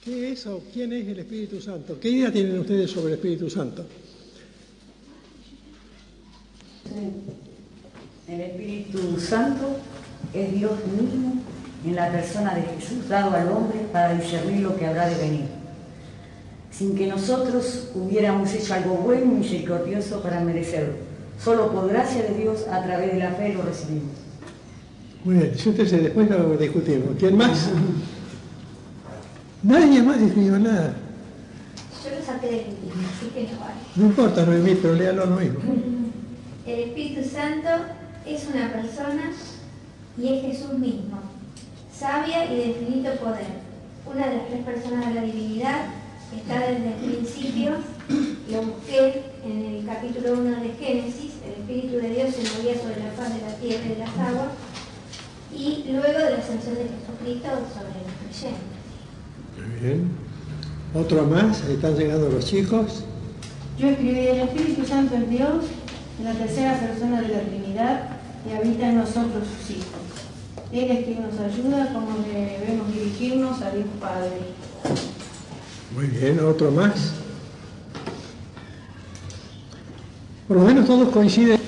¿Qué es o quién es el Espíritu Santo? ¿Qué idea tienen ustedes sobre el Espíritu Santo? El Espíritu Santo es Dios mismo en la persona de Jesús, dado al hombre para discernir lo que habrá de venir, sin que nosotros hubiéramos hecho algo bueno y misericordioso para merecerlo. Solo por gracia de Dios, a través de la fe, lo recibimos. Muy bien, siéntese, después lo discutimos. ¿Quién más? Nadie más escribió nada. Yo lo saqué del último, así que no vale. No importa, Noemí, pero léalo lo mismo. El Espíritu Santo es una persona y es Jesús mismo, sabia y de infinito poder. Una de las tres personas de la divinidad, está desde el principio. Lo busqué en el capítulo 1 de Génesis. El Espíritu de Dios se movía sobre la faz de la tierra y de las aguas, y luego de la ascensión de Jesucristo sobre los creyentes. Muy bien. Otro más, ahí están llegando los chicos. Yo escribí: el Espíritu Santo es Dios, en la tercera persona de la Trinidad, y habita en nosotros sus hijos. Él es quien nos ayuda, como debemos dirigirnos a Dios Padre. Muy bien, otro más. Por lo menos todos coinciden.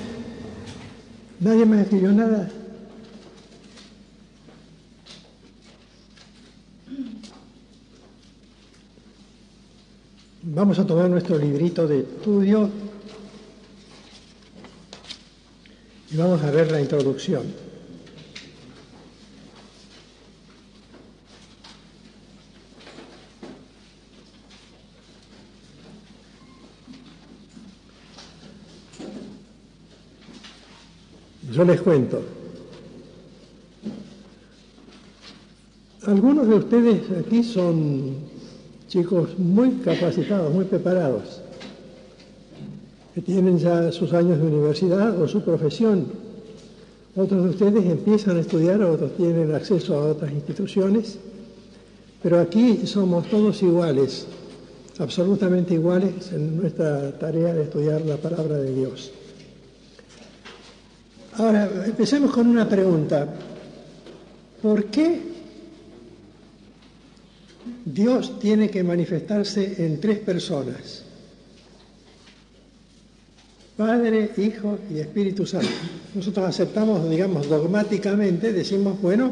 Nadie más escribió nada. Vamos a tomar nuestro librito de estudio y vamos a ver la introducción. Yo les cuento. Algunos de ustedes aquí son chicos muy capacitados, muy preparados, que tienen ya sus años de universidad o su profesión. Otros de ustedes empiezan a estudiar, otros tienen acceso a otras instituciones, pero aquí somos todos iguales, absolutamente iguales en nuestra tarea de estudiar la palabra de Dios. Ahora, empecemos con una pregunta. ¿Por qué Dios tiene que manifestarse en tres personas? Padre, Hijo y Espíritu Santo. Nosotros aceptamos, digamos, dogmáticamente, decimos, bueno,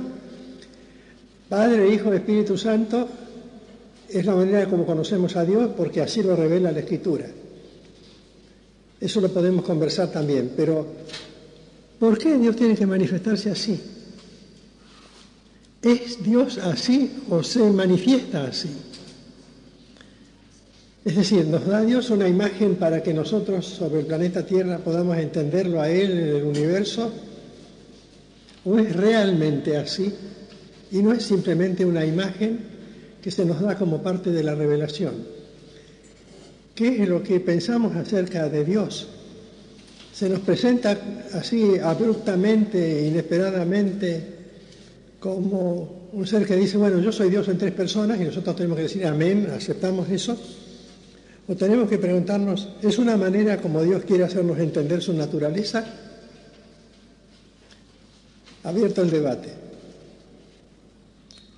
Padre, Hijo, Espíritu Santo es la manera como conocemos a Dios porque así lo revela la Escritura. Eso lo podemos conversar también, pero ¿por qué Dios tiene que manifestarse así? ¿Es Dios así o se manifiesta así? Es decir, ¿nos da Dios una imagen para que nosotros sobre el planeta Tierra podamos entenderlo a Él en el universo? ¿O es realmente así y no es simplemente una imagen que se nos da como parte de la revelación? ¿Qué es lo que pensamos acerca de Dios? ¿Se nos presenta así abruptamente, inesperadamente, como un ser que dice, bueno, yo soy Dios en tres personas y nosotros tenemos que decir amén, aceptamos eso? ¿O tenemos que preguntarnos, ¿es una manera como Dios quiere hacernos entender su naturaleza? Abierto el debate.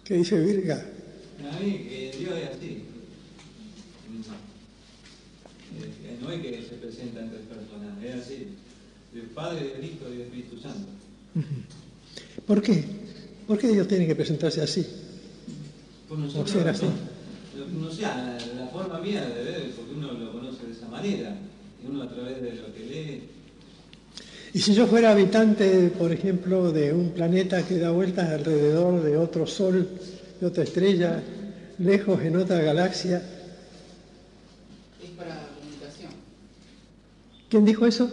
¿Qué dice Virga? Para mí, Dios es así. No es que se presenta en tres personas, es así. Del Padre, del Hijo y del Espíritu Santo. ¿Por qué? ¿Por qué Dios tiene que presentarse así? Pues nosotros, o ser así. No sé, la forma mía de ver, porque uno lo conoce de esa manera, y uno a través de lo que lee. Y si yo fuera habitante, por ejemplo, de un planeta que da vueltas alrededor de otro sol, de otra estrella, lejos en otra galaxia. Es para comunicación. ¿Quién dijo eso?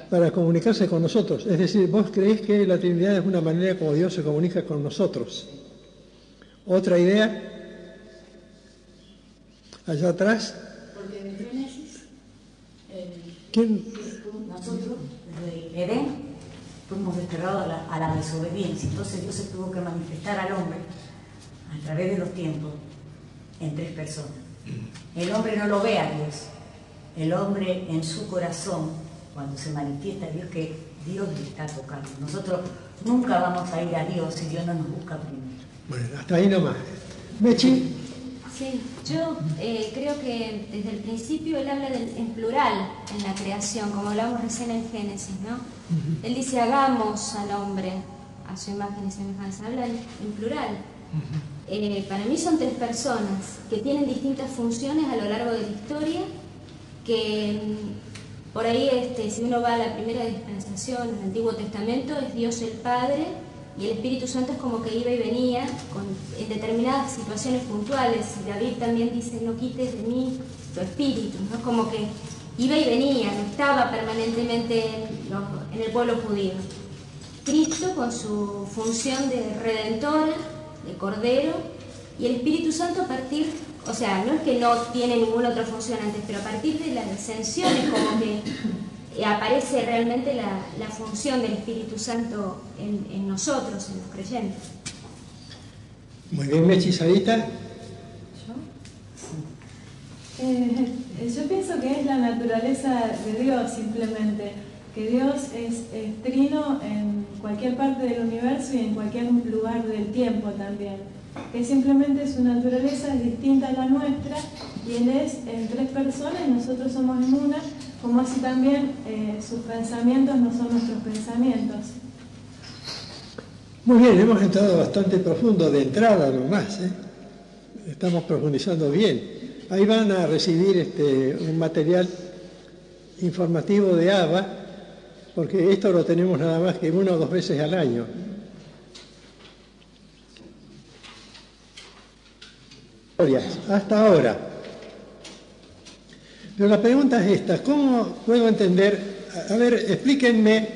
Para comunicarse con nosotros. Es decir, vos creéis que la Trinidad es una manera como Dios se comunica con nosotros. ¿Otra idea? Allá atrás. Porque en Génesis, ¿Quién? nosotros, desde Edén, fuimos desterrados a la desobediencia. Entonces Dios se tuvo que manifestar al hombre a través de los tiempos en tres personas. El hombre no lo ve a Dios. El hombre en su corazón, cuando se manifiesta a Dios, que Dios le está tocando. Nosotros nunca vamos a ir a Dios si Dios no nos busca primero. Bueno, hasta ahí nomás. Mechi. Sí, yo creo que desde el principio él habla en plural en la creación, como hablamos recién en Génesis, ¿no? Él dice, hagamos al hombre a su imagen y semejanza, habla en plural. Para mí son tres personas que tienen distintas funciones a lo largo de la historia, que por ahí, si uno va a la primera dispensación, el Antiguo Testamento, es Dios el Padre, y el Espíritu Santo es como que iba y venía en determinadas situaciones puntuales. Y David también dice, no quites de mí tu espíritu, ¿no? Como que iba y venía, no estaba permanentemente en el pueblo judío. Cristo con su función de redentora, de cordero, y el Espíritu Santo a partir, o sea, no es que no tiene ninguna otra función antes, pero a partir de la ascensión es como que aparece realmente la función del Espíritu Santo en nosotros, en los creyentes. Muy bien, Mechi, Sarita. Yo pienso que es la naturaleza de Dios simplemente, que Dios es trino en cualquier parte del universo y en cualquier lugar del tiempo también, que simplemente su naturaleza es distinta a la nuestra y Él es en tres personas y nosotros somos en una, como así también sus pensamientos no son nuestros pensamientos. Muy bien, hemos entrado bastante profundo de entrada nomás, ¿eh? Estamos profundizando bien. Ahí van a recibir un material informativo de ABA, porque esto lo tenemos nada más que 1 o 2 veces al año. Hasta ahora. Pero la pregunta es esta, ¿cómo puedo entender? A ver, explíquenme,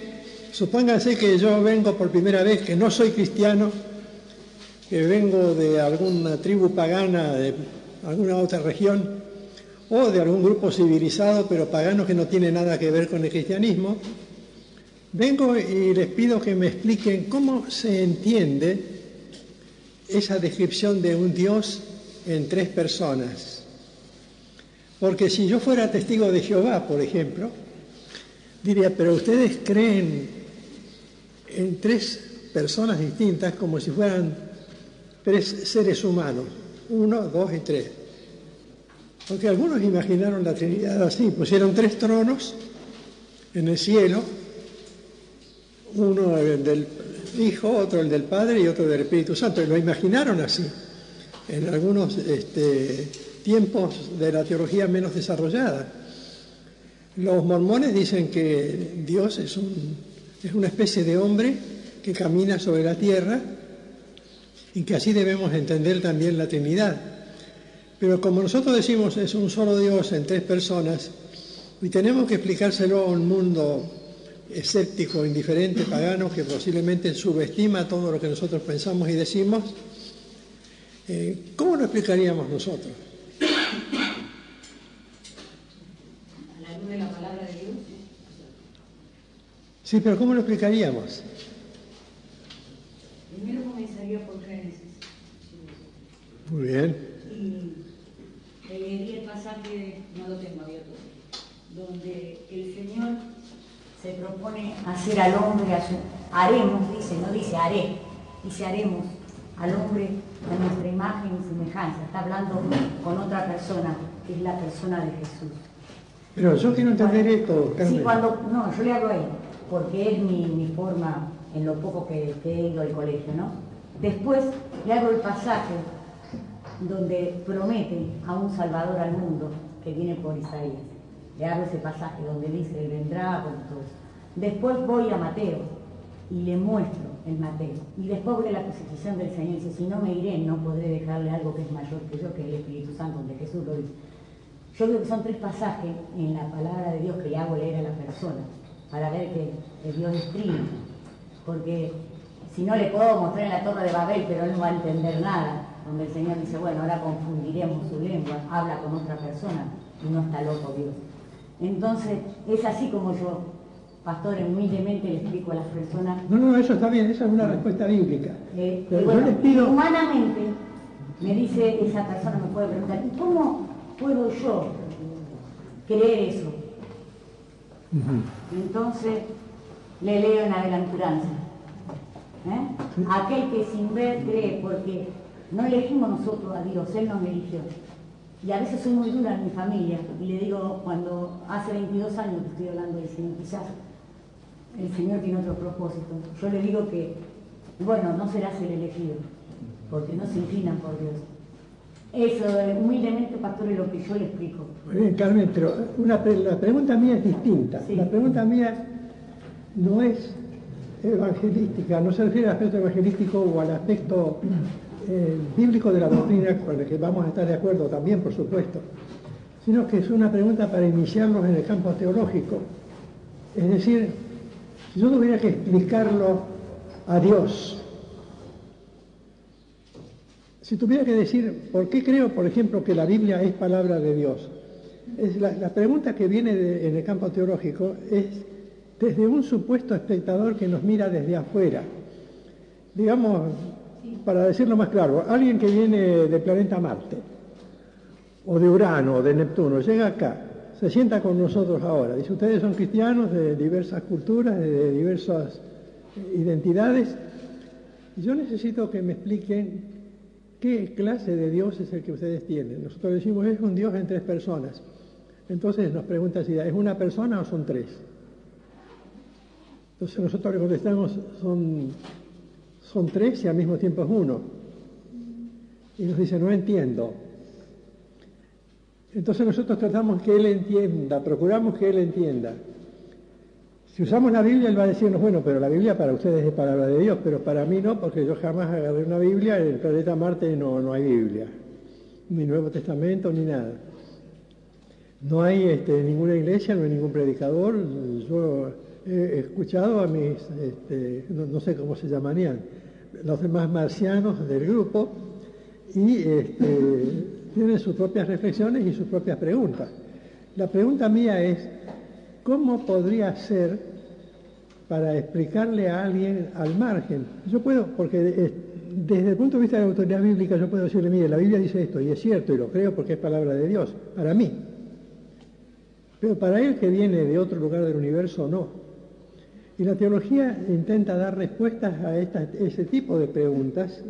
supónganse que yo vengo por primera vez, que no soy cristiano, que vengo de alguna tribu pagana, de alguna otra región, o de algún grupo civilizado, pero pagano que no tiene nada que ver con el cristianismo. Vengo y les pido que me expliquen cómo se entiende esa descripción de un Dios en tres personas. Porque si yo fuera testigo de Jehová, por ejemplo, diría, pero ustedes creen en tres personas distintas como si fueran tres seres humanos, 1, 2 y 3. Porque algunos imaginaron la Trinidad así, pusieron 3 tronos en el cielo, uno el del Hijo, otro el del Padre y otro del Espíritu Santo, y lo imaginaron así. En algunos tiempos de la teología menos desarrollada. Los mormones dicen que Dios es una especie de hombre que camina sobre la tierra y que así debemos entender también la Trinidad. Pero como nosotros decimos es un solo Dios en 3 personas y tenemos que explicárselo a un mundo escéptico, indiferente, pagano, que posiblemente subestima todo lo que nosotros pensamos y decimos, ¿cómo lo explicaríamos nosotros? A la luz de la palabra de Dios. Sí, pero ¿cómo lo explicaríamos? Primero comenzaría por Génesis. Muy bien. Y leería el pasaje, no lo tengo abierto, donde el Señor se propone hacer al hombre, haremos, dice, no dice haré, dice haremos al hombre a nuestra imagen y semejanza. Está hablando con otra persona, que es la persona de Jesús. Pero yo quiero entender esto, Carmen. Sí, no, yo le hago a él, porque es mi forma, en lo poco que he ido al colegio, ¿no? Después le hago el pasaje donde promete a un Salvador al mundo, que viene por Isaías. Le hago ese pasaje donde dice, él vendrá, con todo eso. Después voy a Mateo y le muestro el Mateo. Y después voy a la crucifixión del Señor y dice, si no me iré, no podré dejarle algo que es mayor que yo, que es el Espíritu Santo, donde Jesús lo dice. Yo creo que son 3 pasajes en la palabra de Dios que le hago leer a la persona, para ver que el Dios es trino. Porque si no le puedo mostrar en la Torre de Babel, pero él no va a entender nada, donde el Señor dice, bueno, ahora confundiremos su lengua, habla con otra persona, y no está loco Dios. Entonces, es así como yo, pastor, humildemente le explico a las personas. No, eso está bien, esa es una respuesta bíblica. Pero bueno, yo les pido... Humanamente, me dice esa persona, me puede preguntar, ¿y cómo puedo yo creer eso? Entonces, le leo en adelanturanza. Aquel que sin ver cree, porque No elegimos nosotros a Dios, Él nos eligió. Y a veces soy muy dura en mi familia, y le digo, cuando hace 22 años que estoy hablando del Señor, quizás el Señor tiene otro propósito. Yo le digo que, bueno, no serás el elegido, porque no se inclinan por Dios. Eso, humildemente, pastor, es lo que yo le explico. Muy bien, Carmen, pero la pregunta mía es distinta. Sí. La pregunta mía no es evangelística, no se refiere al aspecto evangelístico o al aspecto bíblico de la doctrina, con el que vamos a estar de acuerdo también, por supuesto, sino que es una pregunta para iniciarnos en el campo teológico. Es decir, si yo tuviera que explicarlo a Dios, si tuviera que decir por qué creo, por ejemplo, que la Biblia es palabra de Dios, la pregunta que viene en el campo teológico es desde un supuesto espectador que nos mira desde afuera. Digamos, para decirlo más claro, alguien que viene del planeta Marte, o de Urano, o de Neptuno, llega acá, se sienta con nosotros ahora, dice, ustedes son cristianos de diversas culturas, de diversas identidades, y yo necesito que me expliquen qué clase de Dios es el que ustedes tienen. Nosotros decimos, es un Dios en 3 personas. Entonces nos pregunta si es una persona o son 3. Entonces nosotros le contestamos, son 3 y al mismo tiempo es 1. Y nos dice, no entiendo. Entonces nosotros tratamos que él entienda, procuramos que él entienda. Si usamos la Biblia, él va a decirnos, bueno, pero la Biblia para ustedes es palabra de Dios, pero para mí no, porque yo jamás agarré una Biblia, en el planeta Marte no hay Biblia, ni Nuevo Testamento, ni nada. No hay ninguna iglesia, no hay ningún predicador. Yo he escuchado a mis, no sé cómo se llamarían, los demás marcianos del grupo, y tienen sus propias reflexiones y sus propias preguntas. La pregunta mía es, ¿cómo podría ser para explicarle a alguien al margen? Yo puedo, porque desde el punto de vista de la autoridad bíblica, yo puedo decirle, mire, la Biblia dice esto, y es cierto, y lo creo porque es palabra de Dios, para mí. Pero para él que viene de otro lugar del universo, no. Y la teología intenta dar respuestas a ese tipo de preguntas,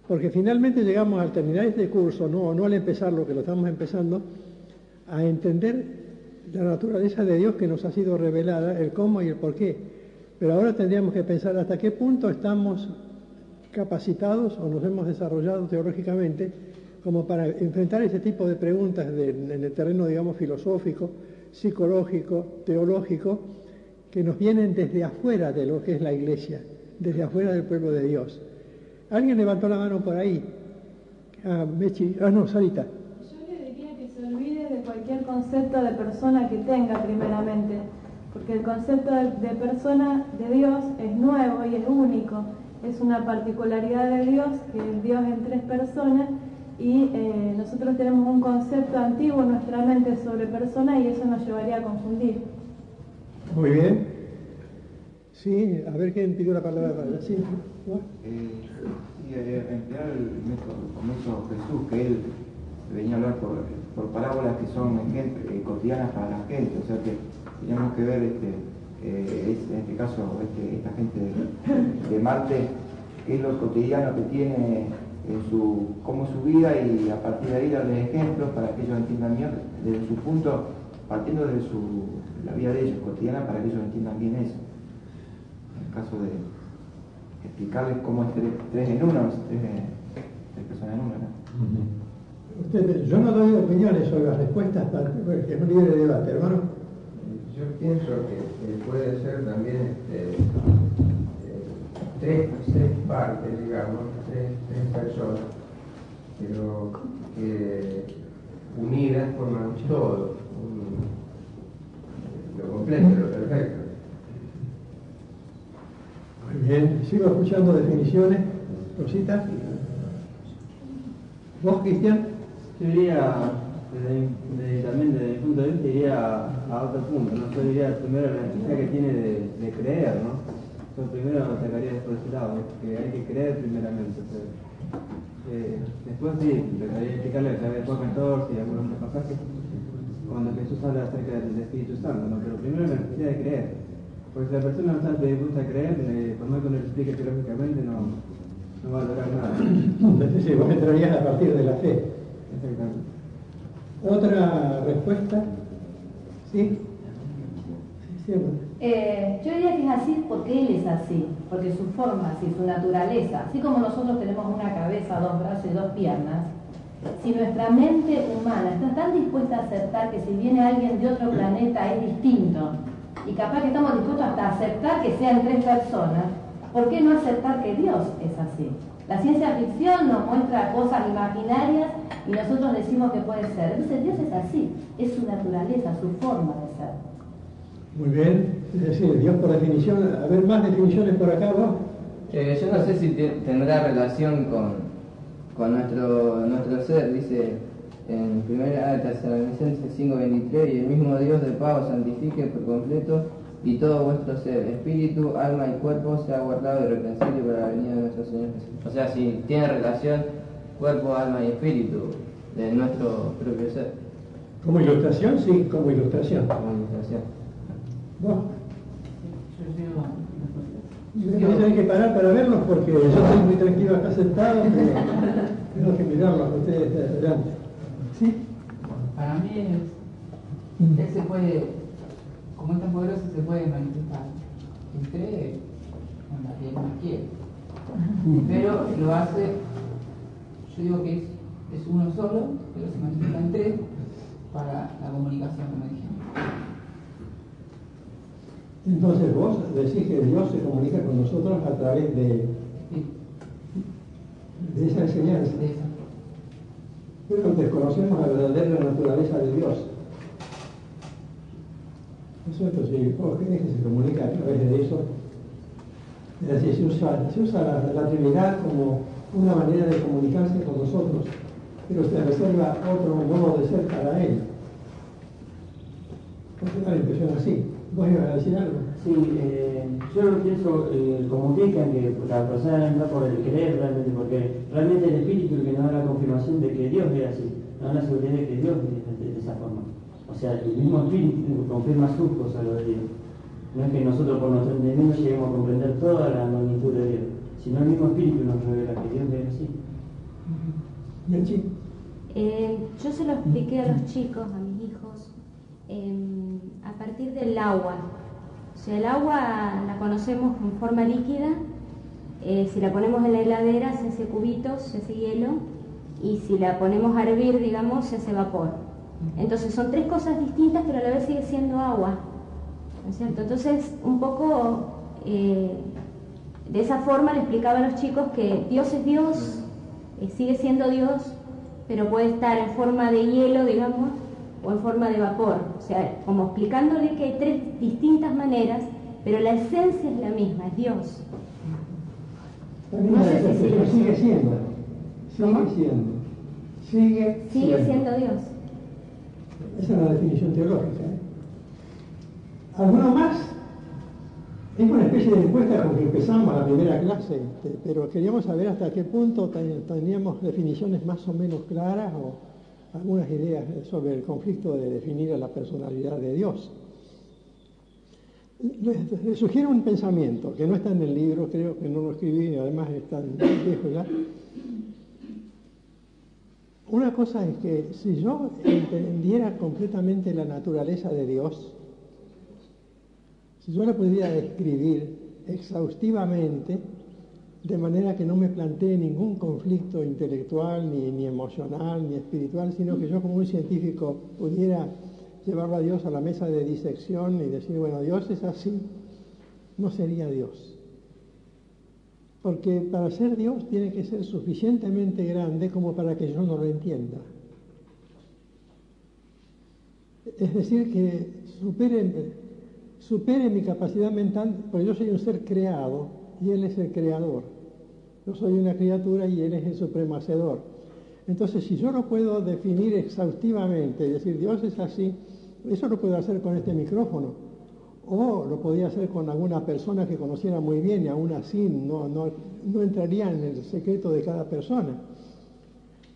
porque finalmente llegamos al terminar este curso, no al empezar lo que lo estamos empezando, a entender la naturaleza de Dios que nos ha sido revelada, el cómo y el por qué. Pero ahora tendríamos que pensar hasta qué punto estamos capacitados o nos hemos desarrollado teológicamente como para enfrentar ese tipo de preguntas en el terreno, digamos, filosófico, psicológico, teológico, que nos vienen desde afuera de lo que es la Iglesia, desde afuera del pueblo de Dios. ¿Alguien levantó la mano por ahí? Sarita. Yo le diría que se olvide de cualquier concepto de persona que tenga primeramente, porque el concepto de persona de Dios es nuevo y es único, es una particularidad de Dios, que es Dios en 3 personas, y nosotros tenemos un concepto antiguo en nuestra mente sobre persona y eso nos llevaría a confundir. Muy bien. Sí, a ver quién pidió la palabra para allá. Sí. Emplear como hizo Jesús, que él venía a hablar por parábolas que son cotidianas para la gente, o sea que teníamos que ver en este caso esta gente de Marte, qué es lo cotidiano que tiene como su vida, y a partir de ahí darles ejemplos para que ellos entiendan bien desde su punto, partiendo de la vida de ellos cotidiana, para que ellos entiendan bien eso. En el caso de explicarles cómo es 3 en 1, 3 personas en 1, ¿no? Yo no doy opiniones sobre las respuestas, porque es un libre debate, hermano. Yo pienso que puede ser también 3 partes, digamos, 3 personas, pero que unidas forman todo, lo completo, lo perfecto. Muy bien, sigo escuchando definiciones, Rosita. ¿Vos, Cristian? Yo diría, también desde mi punto de vista, iría a otro punto, ¿no? Yo diría primero la necesidad que tiene de creer, ¿no? Yo primero atacaría por ese lado, que hay que creer primeramente. Después sí, empezaría a explicarle a través de Juan 14 y algunos otros pasajes, cuando Jesús habla acerca del Espíritu Santo, ¿no? Pero primero la necesidad de creer. Porque si la persona no está dispuesta a creer, por más que uno le explique teológicamente, no no va a lograr nada. Entonces, vos entrarías a partir de la fe. Exactamente. ¿Otra respuesta? ¿Sí? Sí, Yo diría que es así porque él es así, porque su forma, así, su naturaleza, así como nosotros tenemos una cabeza, dos brazos y dos piernas, si nuestra mente humana está tan dispuesta a aceptar que si viene alguien de otro planeta es distinto, y capaz que estamos dispuestos hasta a aceptar que sean tres personas, ¿por qué no aceptar que Dios es así? La ciencia ficción nos muestra cosas imaginarias y nosotros decimos que puede ser. Entonces Dios es así, es su naturaleza, su forma de ser. Muy bien, es decir, Dios por definición. A ver, más definiciones por acá, vos. Yo no sé si tendrá relación con nuestro ser, dice en 1 Tesalonicenses 5:23, y el mismo Dios de paz os santifique por completo, y todo vuestro ser, espíritu, alma y cuerpo, sea guardado irreprensible para la venida de nuestro Señor Jesús. O sea, si tiene relación cuerpo, alma y espíritu de nuestro propio ser. Como ilustración, sí, como ilustración. Como ilustración. ¿Vos? Yo tengo que parar para verlos porque yo estoy muy tranquilo acá sentado, pero tengo que mirarlos a ustedes de adelante. ¿Sí? Para mí él se puede, como es tan poderoso, se puede manifestar. Quien cree, bueno, que él no quiere. Pero lo hace, yo digo que es uno solo, pero se manifiesta en tres para la comunicación, como dijimos. Entonces vos decís que Dios se comunica con nosotros a través de esa enseñanza. Pero desconocemos la verdadera naturaleza de Dios. Nosotros, si vos crees que se comunica a través de eso, es decir, se usa la Trinidad como una manera de comunicarse con nosotros, pero se reserva otro modo de ser para Él. Porque da la impresión así. ¿Vos ibas a decir algo? Sí, yo pienso como que la persona entra por el creer realmente, porque realmente el Espíritu es el que nos da la confirmación de que Dios es así, nos da la seguridad de que Dios es de esa forma. O sea, el mismo Espíritu confirma sus cosas, lo de Dios. No es que nosotros por nuestro entendimiento lleguemos a comprender toda la magnitud de Dios, sino el mismo Espíritu nos revela que Dios es así. Yo se lo expliqué a los chicos, a mis hijos, a partir del agua. O sea, el agua la conocemos en forma líquida, si la ponemos en la heladera se hace cubitos, se hace hielo, y si la ponemos a hervir, digamos, se hace vapor. Entonces son tres cosas distintas, pero a la vez sigue siendo agua, ¿no es cierto? Entonces, un poco de esa forma le explicaba a los chicos que Dios es Dios, sigue siendo Dios, pero puede estar en forma de hielo, digamos, o en forma de vapor. O sea, como explicándole que hay tres distintas maneras, pero la esencia es la misma, es Dios. No sé si sigue siendo. Sigue siendo Dios. Esa es la definición teológica. ¿Alguno más? Es una especie de encuesta con que empezamos la primera clase, pero queríamos saber hasta qué punto teníamos definiciones más o menos claras o algunas ideas sobre el conflicto de definir a la personalidad de Dios. Les sugiero un pensamiento que no está en el libro, creo que no lo escribí, además está viejo ya. Una cosa es que si yo entendiera completamente la naturaleza de Dios, si yo la pudiera describir exhaustivamente, de manera que no me plantee ningún conflicto intelectual, ni emocional, ni espiritual, sino que yo como un científico pudiera llevarlo a Dios a la mesa de disección y decir, bueno, Dios es así, no sería Dios. Porque para ser Dios tiene que ser suficientemente grande como para que yo no lo entienda. Es decir, que supere mi capacidad mental, porque yo soy un ser creado y Él es el creador. Yo soy una criatura y Él es el supremo hacedor. Entonces, si yo lo puedo definir exhaustivamente, decir Dios es así, eso lo puedo hacer con este micrófono. O lo podía hacer con alguna persona que conociera muy bien y aún así no entraría en el secreto de cada persona.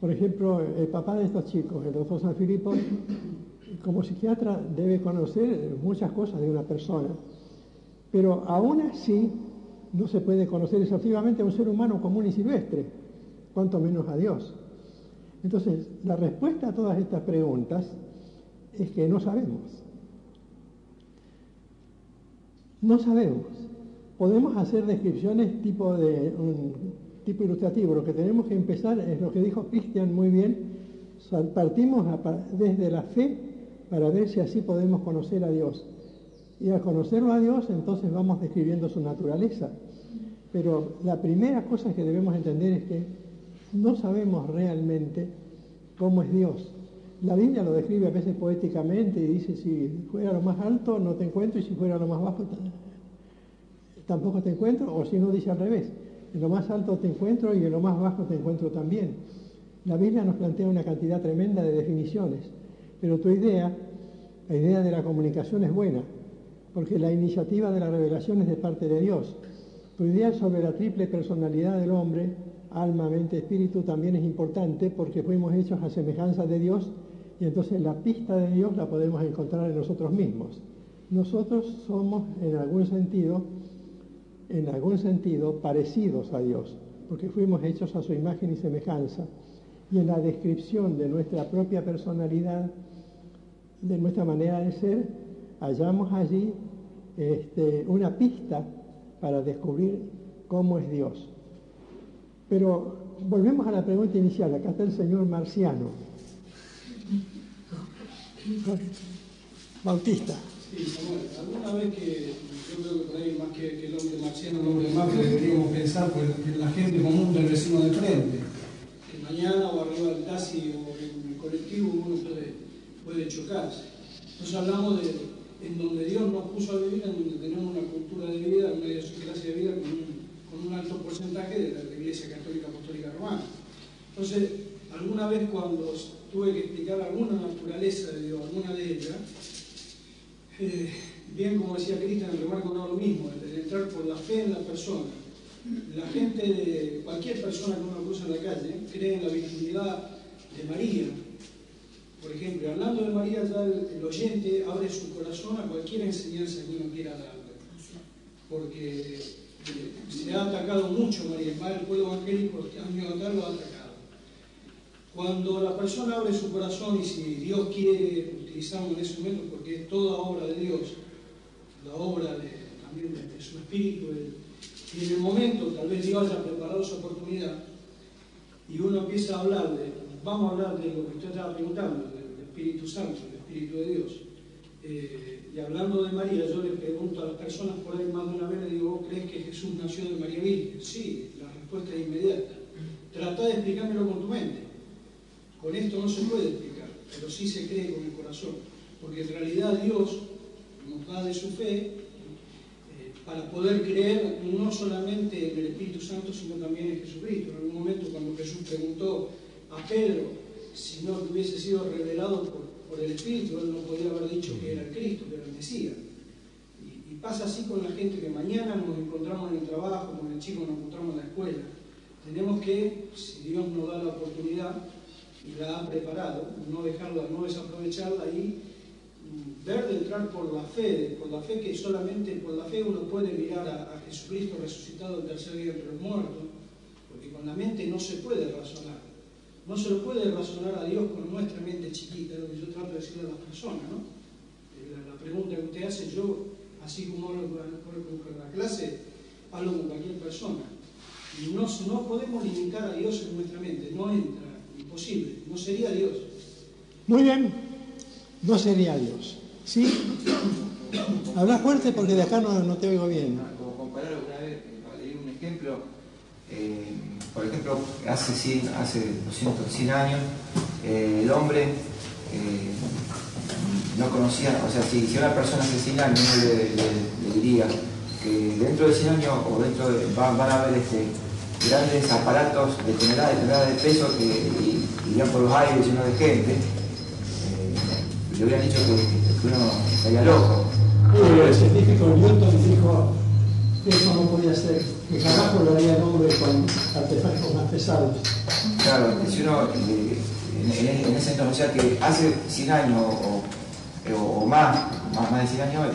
Por ejemplo, el papá de estos chicos, el doctor San Filipo, como psiquiatra debe conocer muchas cosas de una persona, pero aún así no se puede conocer exhaustivamente a un ser humano común y silvestre, cuanto menos a Dios. Entonces, la respuesta a todas estas preguntas es que no sabemos. No sabemos. Podemos hacer descripciones tipo ilustrativo. Lo que tenemos que empezar es lo que dijo Cristian muy bien. Partimos desde la fe para ver si así podemos conocer a Dios. Y al conocerlo a Dios, entonces vamos describiendo su naturaleza. Pero la primera cosa que debemos entender es que no sabemos realmente cómo es Dios. La Biblia lo describe a veces poéticamente y dice, si fuera lo más alto no te encuentro y si fuera lo más bajo tampoco te encuentro, o si no dice al revés, en lo más alto te encuentro y en lo más bajo te encuentro también. La Biblia nos plantea una cantidad tremenda de definiciones, pero la idea de la comunicación es buena, porque la iniciativa de la revelación es de parte de Dios. Tu idea sobre la triple personalidad del hombre, alma, mente, espíritu, también es importante porque fuimos hechos a semejanza de Dios y entonces la pista de Dios la podemos encontrar en nosotros mismos. Nosotros somos en algún sentido parecidos a Dios, porque fuimos hechos a su imagen y semejanza. Y en la descripción de nuestra propia personalidad, de nuestra manera de ser, hallamos allí una pista para descubrir cómo es Dios. Pero volvemos a la pregunta inicial. Acá está el señor Marciano. Bautista. Sí, Samuel, alguna vez que yo creo que por ahí más que el hombre marciano, el hombre de Marte, deberíamos pensar en la gente común del vecino de frente, que mañana o arriba del taxi o en el colectivo uno puede chocarse. Entonces hablamos en donde Dios nos puso a vivir, en donde tenemos una cultura de vida, una idiosincrasia de vida con un alto porcentaje de la Iglesia Católica Apostólica Romana. Entonces, alguna vez cuando tuve que explicar alguna naturaleza de Dios, alguna de ellas, bien como decía Cristian, remarco no lo mismo, el entrar por la fe en la persona. La gente, cualquier persona que uno cruza en la calle, cree en la virginidad de María. Por ejemplo, hablando de María, ya el oyente abre su corazón a cualquier enseñanza que uno quiera darle. Porque se ha atacado mucho María, el pueblo evangélico años atrás lo ha atacado. Cuando la persona abre su corazón y si Dios quiere, utilizamos en ese momento, porque es toda obra de Dios, la obra también de su espíritu, y en el momento tal vez Dios haya preparado esa oportunidad y uno empieza a hablar vamos a hablar de lo que usted estaba preguntando, del Espíritu Santo, del Espíritu de Dios. Y hablando de María, yo le pregunto a las personas por ahí más de una vez, le digo, ¿vos crees que Jesús nació de María Virgen? Sí, la respuesta es inmediata. Trata de explicármelo con tu mente. Con esto no se puede explicar, pero sí se cree con el corazón, porque en realidad Dios nos da de su fe para poder creer no solamente en el Espíritu Santo, sino también en Jesucristo. En algún momento cuando Jesús preguntó a Pedro si no hubiese sido revelado por el Espíritu, él no podía haber dicho que era el Cristo, que era el Mesías. Y pasa así con la gente que mañana nos encontramos en el trabajo, con el chico nos encontramos en la escuela. Tenemos que, si Dios nos da la oportunidad y la ha preparado, no dejarla, no desaprovecharla y ver de entrar por la fe que solamente por la fe uno puede mirar a Jesucristo resucitado el tercer día entre los muertos, porque con la mente no se puede razonar. No se lo puede razonar a Dios con nuestra mente chiquita, es lo que yo trato de decirle a las personas, ¿no? La pregunta que usted hace, yo, así como hablo con la clase, hablo con cualquier persona. Y no podemos limitar a Dios en nuestra mente, no entra, imposible, no sería Dios. Muy bien, no sería Dios. ¿Sí? Habla fuerte porque de acá no te oigo bien. Como comparar alguna vez, leí un ejemplo, por ejemplo, hace 100 años, el hombre no conocía, o sea, si una persona hace 100 años, uno le diría que dentro de 100 años o van a haber grandes aparatos de toneladas de peso que irían por los aires llenos de gente, le hubieran dicho que uno estaría loco. El científico Newton dijo que eso no podía ser, que jamás lograría el hombre con artefactos más pesados. Claro, si uno en ese entonces, o sea que hace 100 años o más de 100 años,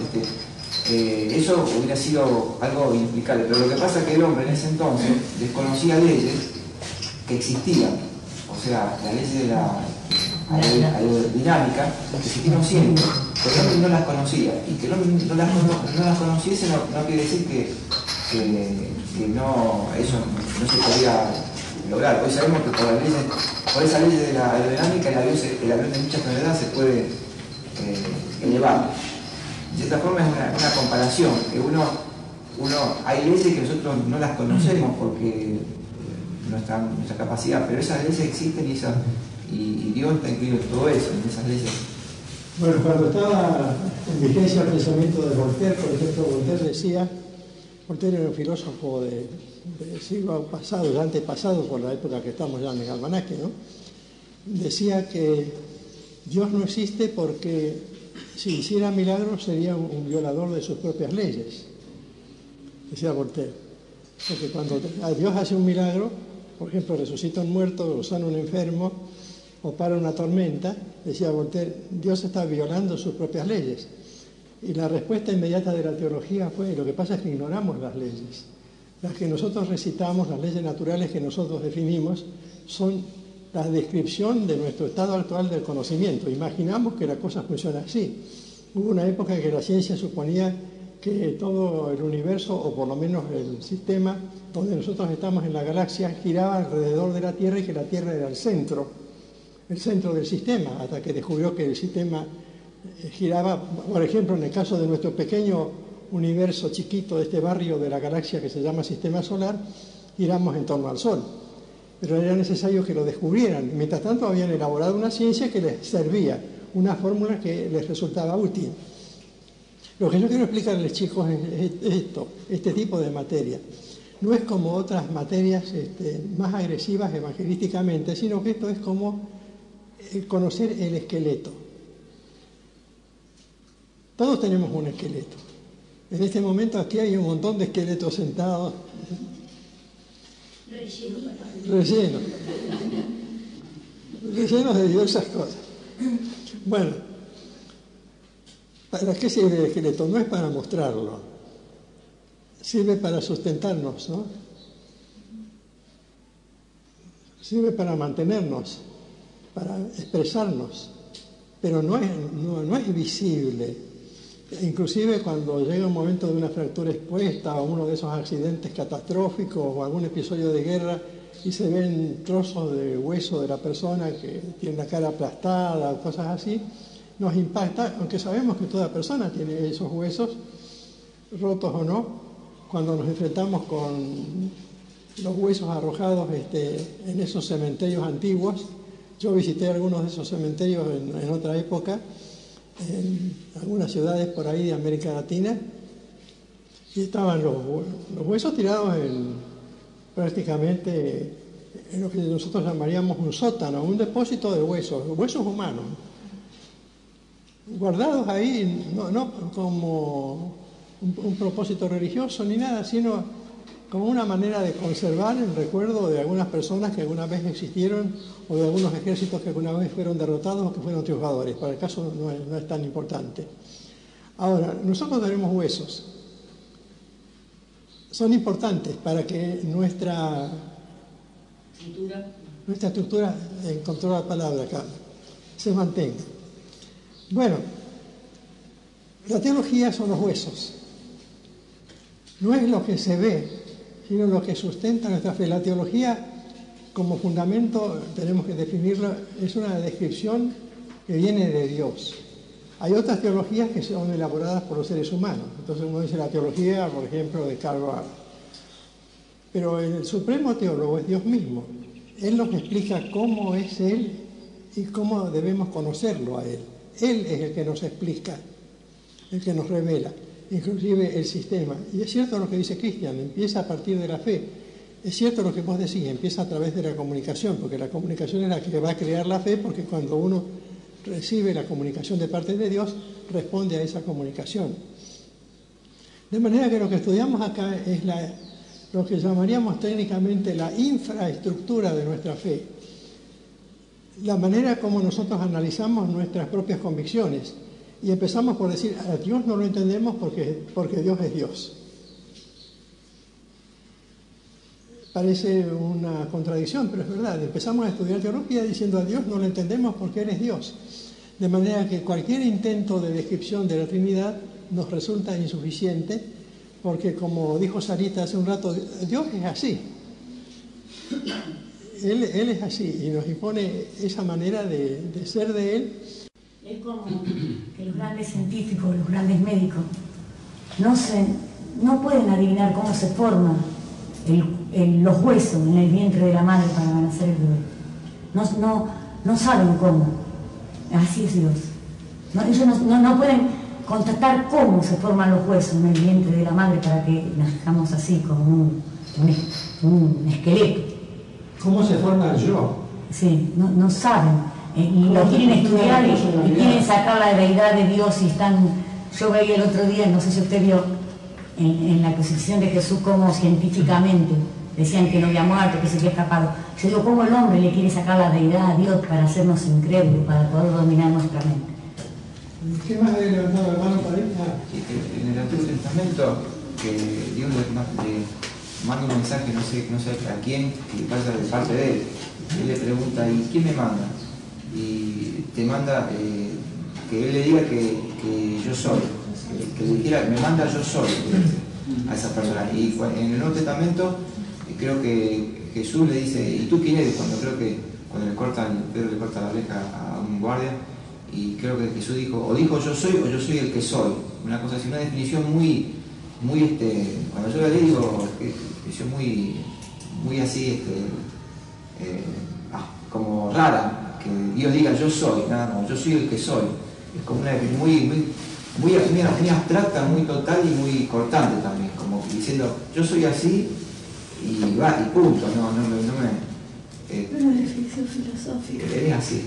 eso hubiera sido algo inexplicable. Pero lo que pasa es que el hombre en ese entonces desconocía leyes que existían, o sea, la ley de la aerodinámica que seguimos siendo, pero el hombre no las conocía, y que no las conociese no quiere decir que no, eso no se podía lograr. Hoy sabemos que por esa ley de la aerodinámica el avión de muchas toneladas se puede elevar. De esta forma es una comparación, que hay leyes que nosotros no las conocemos porque nuestra capacidad, pero esas leyes existen y Dios está incluido en todo eso, en esas leyes. Bueno, cuando estaba en vigencia el pensamiento de Voltaire, por ejemplo, Voltaire era un filósofo del siglo pasado, ya antepasado por la época que estamos ya en el almanaque, ¿no? Decía que Dios no existe porque si hiciera milagros sería un violador de sus propias leyes, decía Voltaire. Porque cuando Dios hace un milagro, por ejemplo, resucita un muerto o sana un enfermo o para una tormenta, decía Voltaire, Dios está violando sus propias leyes. Y la respuesta inmediata de la teología fue, lo que pasa es que ignoramos las leyes. Las que nosotros recitamos, las leyes naturales que nosotros definimos, son la descripción de nuestro estado actual del conocimiento. Imaginamos que la cosa funciona así. Hubo una época en que la ciencia suponía que todo el universo, o por lo menos el sistema donde nosotros estamos en la galaxia, giraba alrededor de la Tierra y que la Tierra era el centro del sistema, hasta que descubrió que el sistema giraba, por ejemplo, en el caso de nuestro pequeño universo chiquito de este barrio de la galaxia que se llama Sistema Solar, giramos en torno al Sol. Pero era necesario que lo descubrieran. Mientras tanto habían elaborado una ciencia que les servía, una fórmula que les resultaba útil. Lo que yo quiero explicarles, chicos, es este tipo de materia. No es como otras materias más agresivas evangelísticamente, sino que esto es como conocer el esqueleto. Todos tenemos un esqueleto. En este momento aquí hay un montón de esqueletos sentados. Rellenos de diversas cosas. Bueno, ¿para qué sirve el esqueleto? No es para mostrarlo. Sirve para sustentarnos, ¿no? Sirve para mantenernos, para expresarnos, pero no es visible. Inclusive cuando llega un momento de una fractura expuesta o uno de esos accidentes catastróficos o algún episodio de guerra y se ven trozos de hueso de la persona que tiene la cara aplastada o cosas así, nos impacta, aunque sabemos que toda persona tiene esos huesos, rotos o no, cuando nos enfrentamos con los huesos arrojados en esos cementerios antiguos. Yo visité algunos de esos cementerios en otra época, en algunas ciudades por ahí de América Latina, y estaban los huesos tirados prácticamente en lo que nosotros llamaríamos un sótano, un depósito de huesos humanos, guardados ahí, no como un propósito religioso ni nada, sino como una manera de conservar el recuerdo de algunas personas que alguna vez existieron o de algunos ejércitos que alguna vez fueron derrotados o que fueron triunfadores. Para el caso no es tan importante. Ahora, nosotros tenemos huesos. Son importantes para que nuestra estructura, encontró la palabra acá, se mantenga. Bueno, la teología son los huesos. No es lo que se ve, sino lo que sustenta nuestra fe. La teología, como fundamento, tenemos que definirla, es una descripción que viene de Dios. Hay otras teologías que son elaboradas por los seres humanos. Entonces uno dice la teología, por ejemplo, de Karl Barth. Pero el supremo teólogo es Dios mismo. Él nos explica cómo es Él y cómo debemos conocerlo a Él. Él es el que nos explica, el que nos revela, inclusive el sistema. Y es cierto lo que dice Cristian, empieza a partir de la fe. Es cierto lo que vos decís, empieza a través de la comunicación, porque la comunicación es la que va a crear la fe, porque cuando uno recibe la comunicación de parte de Dios, responde a esa comunicación. De manera que lo que estudiamos acá es lo que llamaríamos técnicamente la infraestructura de nuestra fe. La manera como nosotros analizamos nuestras propias convicciones. y empezamos por decir, a Dios no lo entendemos porque Dios es Dios. Parece una contradicción, pero es verdad. Empezamos a estudiar teología diciendo a Dios no lo entendemos porque Él es Dios. De manera que cualquier intento de descripción de la Trinidad nos resulta insuficiente, porque como dijo Sarita hace un rato, Dios es así. Él es así y nos impone esa manera de ser de Él. Es como que los grandes científicos, los grandes médicos, no pueden adivinar cómo se forman los huesos en el vientre de la madre para nacer el bebé. No saben cómo. Así es Dios. Ellos no pueden constatar cómo se forman los huesos en el vientre de la madre para que nazcamos así, como un esqueleto. ¿Cómo se forma el yo? Sí, no saben. Y lo quieren estudiar y quieren sacar la deidad de Dios y están... Yo veía el otro día, no sé si usted vio, en la crucifixión de Jesús, cómo científicamente decían que no había muerto, que se había escapado. Yo digo, ¿cómo el hombre le quiere sacar la deidad a Dios para hacernos incrédulos, para poder dominar nuestra mente? ¿Qué más había levantado la mano para él? En el Antiguo Testamento, que Dios le manda un mensaje, no sé a quién, que vaya de parte de él. Él le pregunta, ¿y quién me manda? Y te manda que él le diga que yo soy, que le dijera, me manda yo soy a esa persona. Y en el Nuevo Testamento creo que Jesús le dice, ¿y tú quién eres? Cuando Pedro le corta la oreja a un guardia, y creo que Jesús dijo, o dijo yo soy o yo soy el que soy. Una cosa así, una definición muy cuando yo la leí digo, definición muy así, como rara. Que Dios diga yo soy, nada más, yo soy el que soy. Es como una definición muy abstracta, muy total y muy cortante también, como diciendo yo soy así y va, y punto, no me una definición filosófica. Eres así.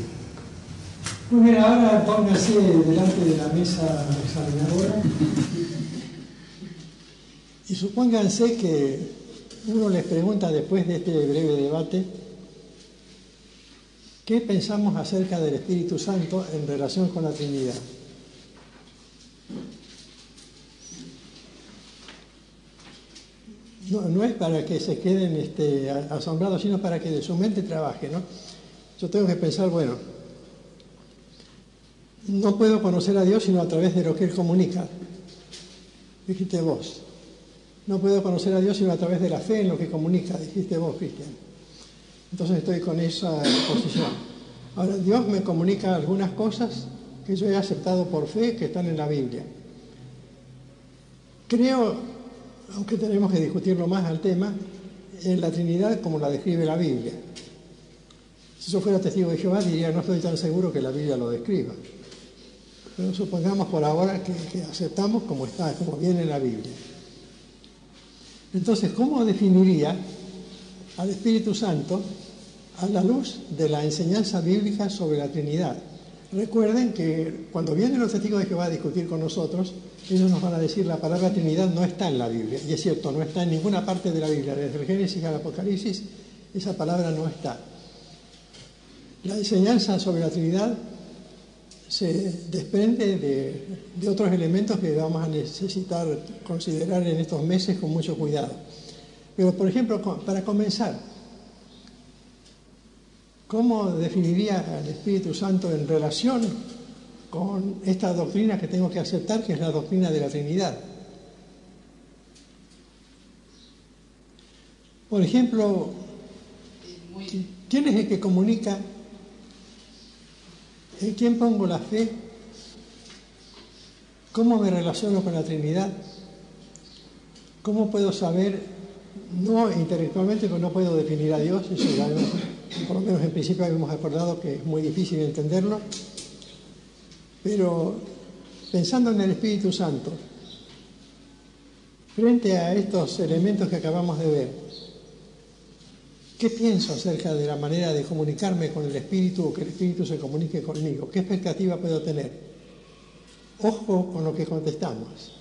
Muy bien, ahora póngase delante de la mesa examinadora y supónganse que uno les pregunta después de este breve debate ¿qué pensamos acerca del Espíritu Santo en relación con la Trinidad? No es para que se queden asombrados, sino para que de su mente trabaje, ¿no? Yo tengo que pensar, bueno, no puedo conocer a Dios sino a través de lo que Él comunica. Dijiste vos. No puedo conocer a Dios sino a través de la fe en lo que comunica, dijiste vos, Cristian. Entonces estoy con esa posición. Ahora, Dios me comunica algunas cosas que yo he aceptado por fe que están en la Biblia. Creo, aunque tenemos que discutirlo más al tema, en la Trinidad como la describe la Biblia. Si yo fuera testigo de Jehová diría, no estoy tan seguro que la Biblia lo describa. Pero supongamos por ahora que aceptamos como está, como viene en la Biblia. Entonces, ¿cómo definiría al Espíritu Santo a la luz de la enseñanza bíblica sobre la Trinidad? Recuerden que cuando vienen los testigos de Jehová a discutir con nosotros, ellos nos van a decir la palabra Trinidad no está en la Biblia. Y es cierto, no está en ninguna parte de la Biblia. Desde el Génesis al Apocalipsis, esa palabra no está. La enseñanza sobre la Trinidad se desprende de otros elementos que vamos a necesitar considerar en estos meses con mucho cuidado. Pero, por ejemplo, para comenzar, ¿cómo definiría al Espíritu Santo en relación con esta doctrina que tengo que aceptar, que es la doctrina de la Trinidad? Por ejemplo, ¿quién es el que comunica? ¿En quién pongo la fe? ¿Cómo me relaciono con la Trinidad? ¿Cómo puedo saber, no intelectualmente, porque no puedo definir a Dios? Eso ya por lo menos en principio habíamos acordado que es muy difícil entenderlo. Pero pensando en el Espíritu Santo, frente a estos elementos que acabamos de ver, ¿qué pienso acerca de la manera de comunicarme con el Espíritu o que el Espíritu se comunique conmigo? ¿Qué expectativa puedo tener? Ojo con lo que contestamos.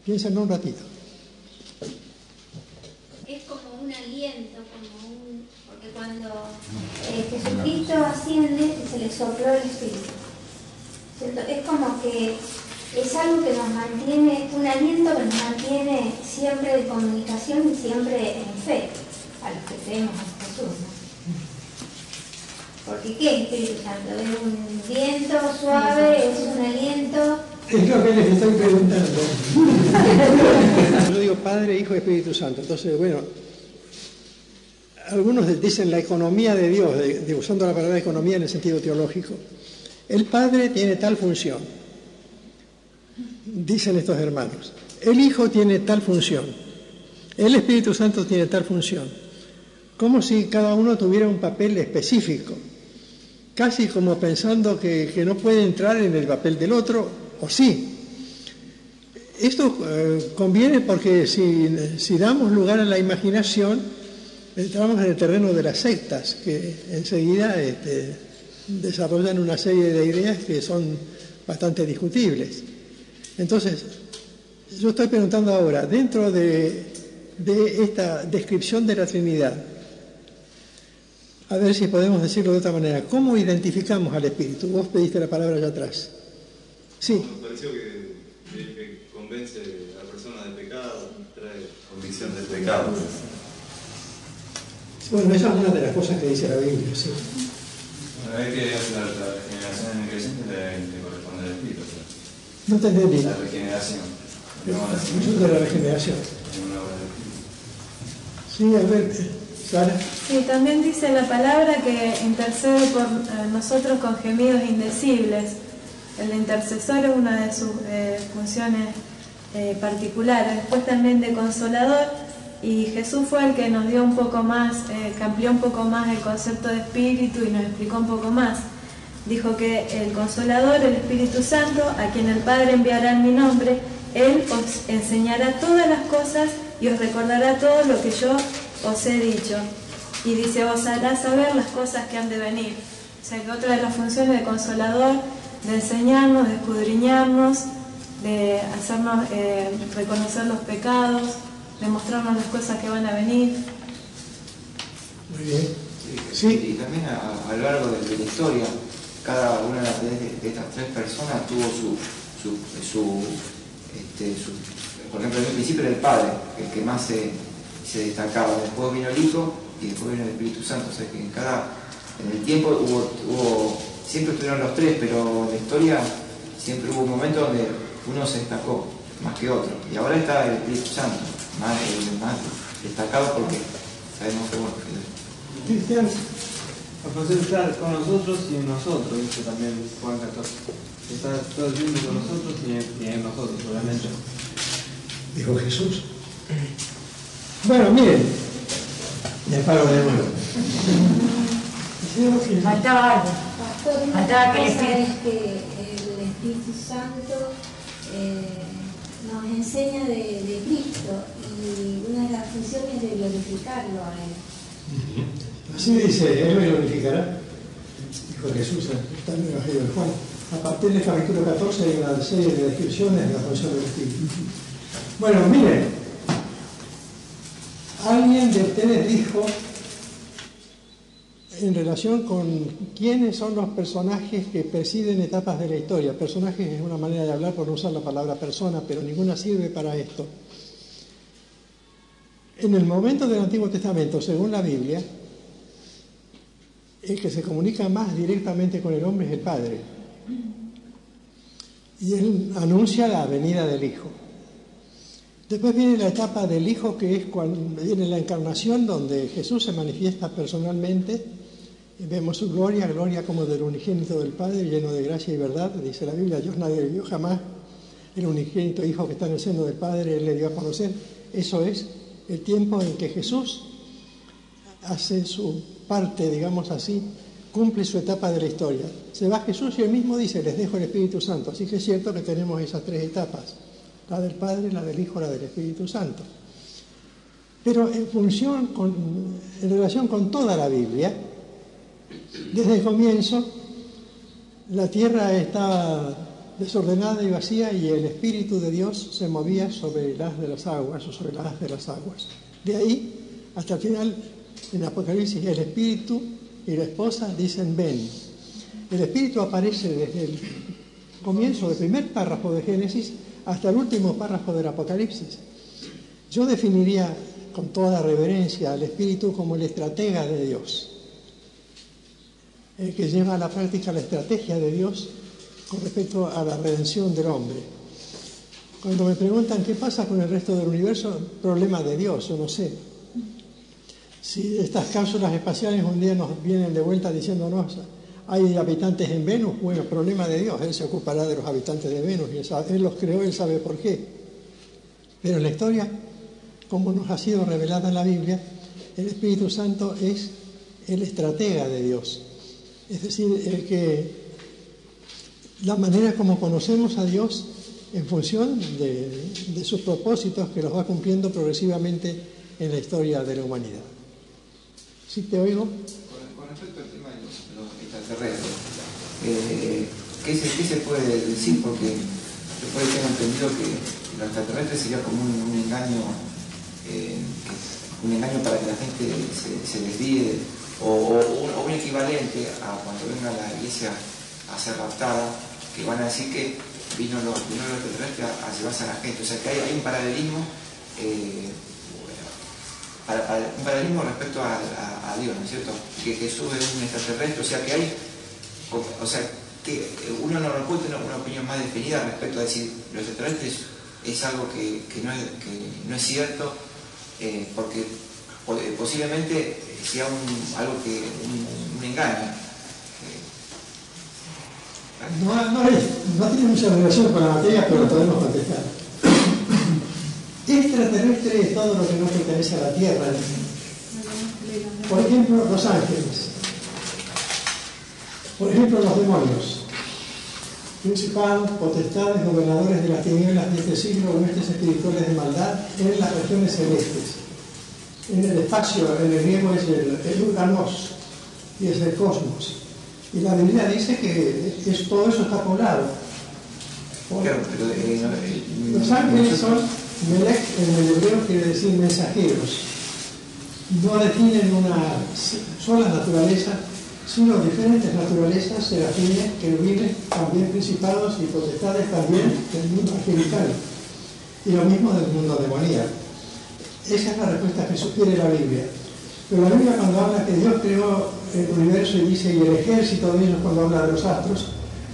Piénsenlo un ratito. Es como un aliento, porque cuando Jesucristo asciende se le sopló el Espíritu. Se Es como que es algo que nos mantiene, un aliento que nos mantiene siempre de comunicación y siempre en fe, a los que creemos en Jesús, ¿no? Porque ¿qué es Espíritu Santo? ¿Es un viento suave? ¿Es un aliento? Es lo que les estoy preguntando. Yo digo Padre, Hijo y Espíritu Santo. Entonces, bueno, algunos dicen la economía de Dios, usando la palabra economía en el sentido teológico. El Padre tiene tal función, dicen estos hermanos. El Hijo tiene tal función. El Espíritu Santo tiene tal función. Como si cada uno tuviera un papel específico. Casi como pensando que no puede entrar en el papel del otro, o sí. Esto conviene porque si damos lugar a la imaginación, entramos en el terreno de las sectas, que enseguida desarrollan una serie de ideas que son bastante discutibles. Entonces, yo estoy preguntando ahora, dentro de esta descripción de la Trinidad, a ver si podemos decirlo de otra manera, ¿cómo identificamos al Espíritu? Vos pediste la palabra allá atrás. Sí. Me pareció que convence a la persona del pecado, trae convicción del pecado. Bueno, esa es una de las cosas que dice la Biblia, sí. Bueno, es que la regeneración en el creyente le corresponde al Espíritu. No te entendí. La regeneración. Mucho de la regeneración. Es una obra del Espíritu. Sí, a ver, Sara. Sí, también dice la palabra que intercede por nosotros con gemidos indecibles. El intercesor es una de sus funciones particulares. Después también de consolador, y Jesús fue el que nos dio un poco más, que amplió un poco más el concepto de espíritu y nos explicó un poco más. Dijo que el consolador, el Espíritu Santo, a quien el Padre enviará en mi nombre, Él os enseñará todas las cosas y os recordará todo lo que yo os he dicho. Y dice, os hará saber las cosas que han de venir. O sea que otra de las funciones de consolador, de enseñarnos, de escudriñarnos, de hacernos reconocer los pecados, de mostrarnos las cosas que van a venir. Muy bien. Sí. Y también a lo largo de la historia, cada una de estas tres personas tuvo por ejemplo, en el principio era el Padre, el que más se destacaba. Después vino el Hijo y después vino el Espíritu Santo. O sea que en el tiempo siempre estuvieron los tres, pero en la historia siempre hubo un momento donde uno se destacó más que otro. Y ahora está el Espíritu Santo, más destacado porque sabemos que bueno. Cristian. A estar con nosotros y en nosotros, dice también Juan 14. Está todo el tiempo con nosotros y en nosotros, obviamente. Dijo Jesús. Bueno, miren. Me paro de nuevo. Faltaba algo. Pastor, una Faltaba que cosa es que el Espíritu Santo nos enseña de Cristo y una de las funciones es de glorificarlo a Él. Así dice, Él me glorificará. Dijo Jesús, está en el Evangelio de Juan. A partir del capítulo 14 hay una serie de descripciones de la función del Espíritu. Bueno, miren, alguien de ustedes dijo, en relación con quiénes son los personajes que presiden etapas de la historia. Personajes es una manera de hablar por no usar la palabra persona, pero ninguna sirve para esto. En el momento del Antiguo Testamento, según la Biblia, el que se comunica más directamente con el hombre es el Padre. Y él anuncia la venida del Hijo. Después viene la etapa del Hijo, que es cuando viene la encarnación, donde Jesús se manifiesta personalmente. Y vemos su gloria como del unigénito del Padre, lleno de gracia y verdad. Dice la Biblia, Dios nadie vio jamás. El unigénito Hijo que está en el seno del Padre, Él le dio a conocer. Eso es el tiempo en que Jesús hace su parte, digamos así, cumple su etapa de la historia. Se va Jesús y él mismo dice, les dejo el Espíritu Santo. Así que es cierto que tenemos esas tres etapas, la del Padre, la del Hijo, la del Espíritu Santo. Pero en relación con toda la Biblia, desde el comienzo, la tierra estaba desordenada y vacía y el Espíritu de Dios se movía sobre el haz de las aguas o sobre el haz de las aguas. De ahí hasta el final, en Apocalipsis, el Espíritu y la esposa dicen ven. El Espíritu aparece desde el comienzo del primer párrafo de Génesis hasta el último párrafo del Apocalipsis. Yo definiría con toda reverencia al Espíritu como el estratega de Dios, el que lleva a la práctica la estrategia de Dios con respecto a la redención del hombre. Cuando me preguntan qué pasa con el resto del universo, problema de Dios, yo no sé. Si estas cápsulas espaciales un día nos vienen de vuelta diciéndonos hay habitantes en Venus, bueno, problema de Dios, Él se ocupará de los habitantes de Venus, Él los creó, Él sabe por qué. Pero en la historia, como nos ha sido revelada en la Biblia, el Espíritu Santo es el estratega de Dios. Es decir, la manera como conocemos a Dios en función de sus propósitos que los va cumpliendo progresivamente en la historia de la humanidad. ¿Sí te oigo? Con respecto al tema de los extraterrestres, ¿qué se puede decir? Porque yo por ahí tengo entendido que los extraterrestres sería como un engaño para que la gente se desvíe, o un equivalente a cuando venga la iglesia a ser raptada, que van a decir que vino los extraterrestres a llevarse a la gente. O sea que hay un paralelismo, un paralelismo respecto a Dios, ¿no es cierto? Que Jesús es un extraterrestre, o sea que hay, o sea que uno no puede tener una opinión más definida respecto a decir los extraterrestres es algo que no es cierto, porque posiblemente sea un engaño. No tiene mucha relación con la materia, pero lo podemos contestar. Extraterrestre es todo lo que no pertenece a la Tierra. Por ejemplo, los ángeles. Por ejemplo, los demonios. Principados, potestades, gobernadores de las tinieblas de este siglo, huestes espirituales de maldad en las regiones celestes. En el espacio, en el griego es el uranos y es el cosmos. Y la Biblia dice que todo eso está poblado. Claro, pero los ángeles son, melech en el hebreo quiere decir mensajeros. No definen una sola naturaleza, sino diferentes naturalezas, serafines, querubines, también principados y potestades también del mundo angelical. Y lo mismo del mundo demoníaco. Esa es la respuesta que sugiere la Biblia. Pero la Biblia cuando habla que Dios creó el universo y dice, y el ejército de ellos cuando habla de los astros,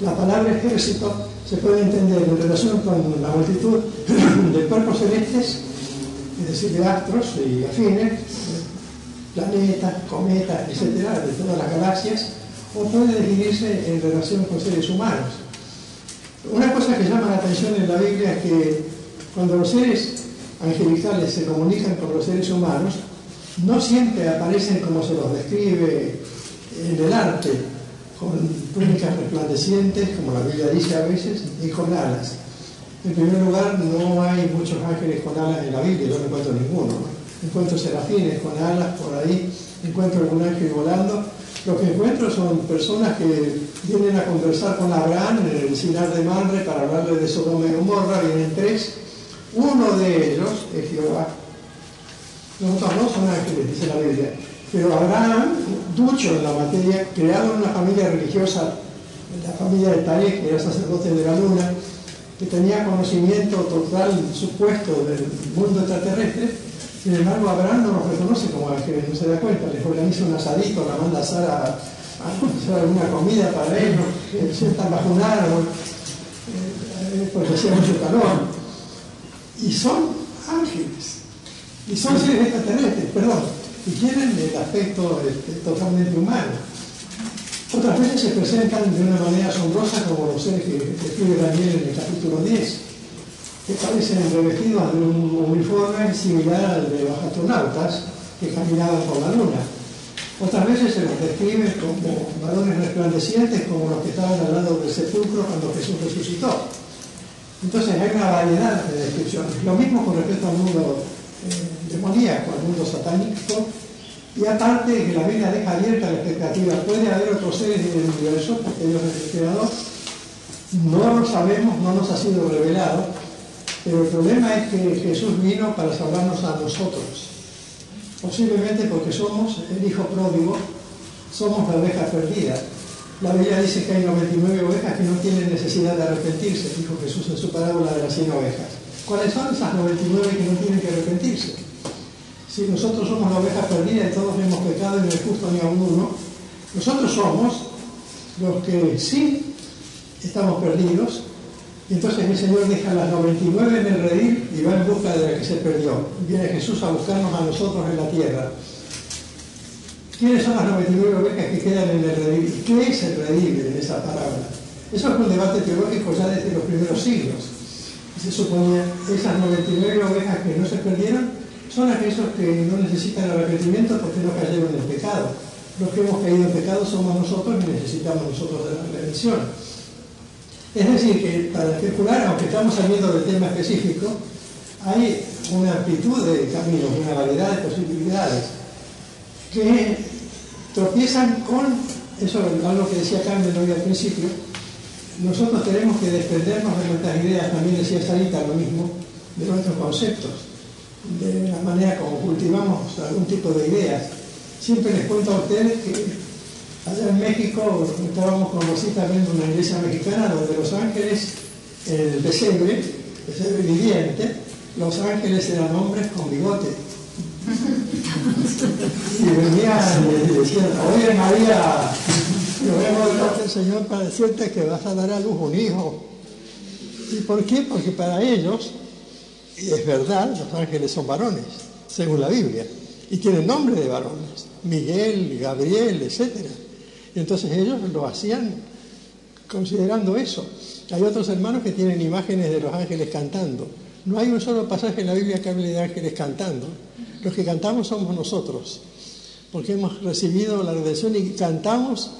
la palabra ejército se puede entender en relación con la multitud de cuerpos celestes, es decir, de astros y afines, planetas, cometas, etcétera, de todas las galaxias, o puede definirse en relación con seres humanos. Una cosa que llama la atención en la Biblia es que cuando los seres angelicales se comunican con los seres humanos, no siempre aparecen como se los describe en el arte, con túnicas resplandecientes, como la Biblia dice a veces, y con alas. En primer lugar, no hay muchos ángeles con alas en la Biblia, yo no encuentro ninguno, ¿no? Encuentro serafines con alas por ahí, encuentro algún ángel volando. Lo que encuentro son personas que vienen a conversar con Abraham en el Sinar de Mamre para hablarle de Sodoma y Gomorra, vienen tres. Uno de ellos es Jehová. Los otros dos son ángeles, dice la Biblia. Pero Abraham, ducho en la materia, creado en una familia religiosa, la familia de Tarek, que era sacerdote de la luna, que tenía conocimiento total supuesto del mundo extraterrestre, sin embargo Abraham no los reconoce como ángeles, no se da cuenta, les organiza un asadito, la manda a hacer alguna comida para ellos, se sientan bajo un árbol, porque hacía mucho calor. Y son ángeles, y son seres extraterrestres, perdón, y tienen el aspecto totalmente humano. Otras veces se presentan de una manera asombrosa como los seres que describe Daniel en el capítulo 10, que parecen revestidos de un uniforme similar al de los astronautas que caminaban por la luna. Otras veces se los describe como varones resplandecientes como los que estaban al lado del sepulcro cuando Jesús resucitó. Entonces hay una variedad de descripciones. Lo mismo con respecto al mundo demoníaco, al mundo satánico, y aparte que la Biblia deja abierta la expectativa. ¿Puede haber otros seres en el universo? Porque Dios es el creador. No lo sabemos, no nos ha sido revelado, pero el problema es que Jesús vino para salvarnos a nosotros. Posiblemente porque somos el hijo pródigo, somos la oveja perdida. La Biblia dice que hay 99 ovejas que no tienen necesidad de arrepentirse, dijo Jesús en su parábola de las 100 ovejas. ¿Cuáles son esas 99 que no tienen que arrepentirse? Si nosotros somos la oveja perdida y todos hemos pecado y no es justo ni a uno, nosotros somos los que sí estamos perdidos, y entonces el Señor deja las 99 en el redil y va en busca de la que se perdió. Viene Jesús a buscarnos a nosotros en la tierra. ¿Quiénes son las 99 ovejas que quedan en el redil? ¿Y qué es el redil en esa parábola? Eso es un debate teológico ya desde los primeros siglos. Se suponía que esas 99 ovejas que no se perdieron son aquellos que no necesitan arrepentimiento porque no cayeron en pecado. Los que hemos caído en pecado somos nosotros y necesitamos nosotros de la redención. Es decir, que para especular, aunque estamos saliendo del tema específico, hay una amplitud de caminos, una variedad de posibilidades que tropiezan con, eso es algo que decía Carmen hoy al principio, nosotros tenemos que desprendernos de nuestras ideas, también decía Sarita lo mismo, de nuestros conceptos, de la manera como cultivamos algún tipo de ideas. Siempre les cuento a ustedes que allá en México estábamos con Rosita viendo una iglesia mexicana donde los ángeles, en el pesebre viviente, los ángeles eran hombres con bigote. Y venían y decían, oye María, yo vengo delante del Señor para decirte que vas a dar a luz un hijo. ¿Y por qué? Porque para ellos, y es verdad, los ángeles son varones, según la Biblia, y tienen nombre de varones, Miguel, Gabriel, etcétera. Y entonces ellos lo hacían considerando eso. Hay otros hermanos que tienen imágenes de los ángeles cantando. No hay un solo pasaje en la Biblia que hable de ángeles cantando. Los que cantamos somos nosotros, porque hemos recibido la redención y cantamos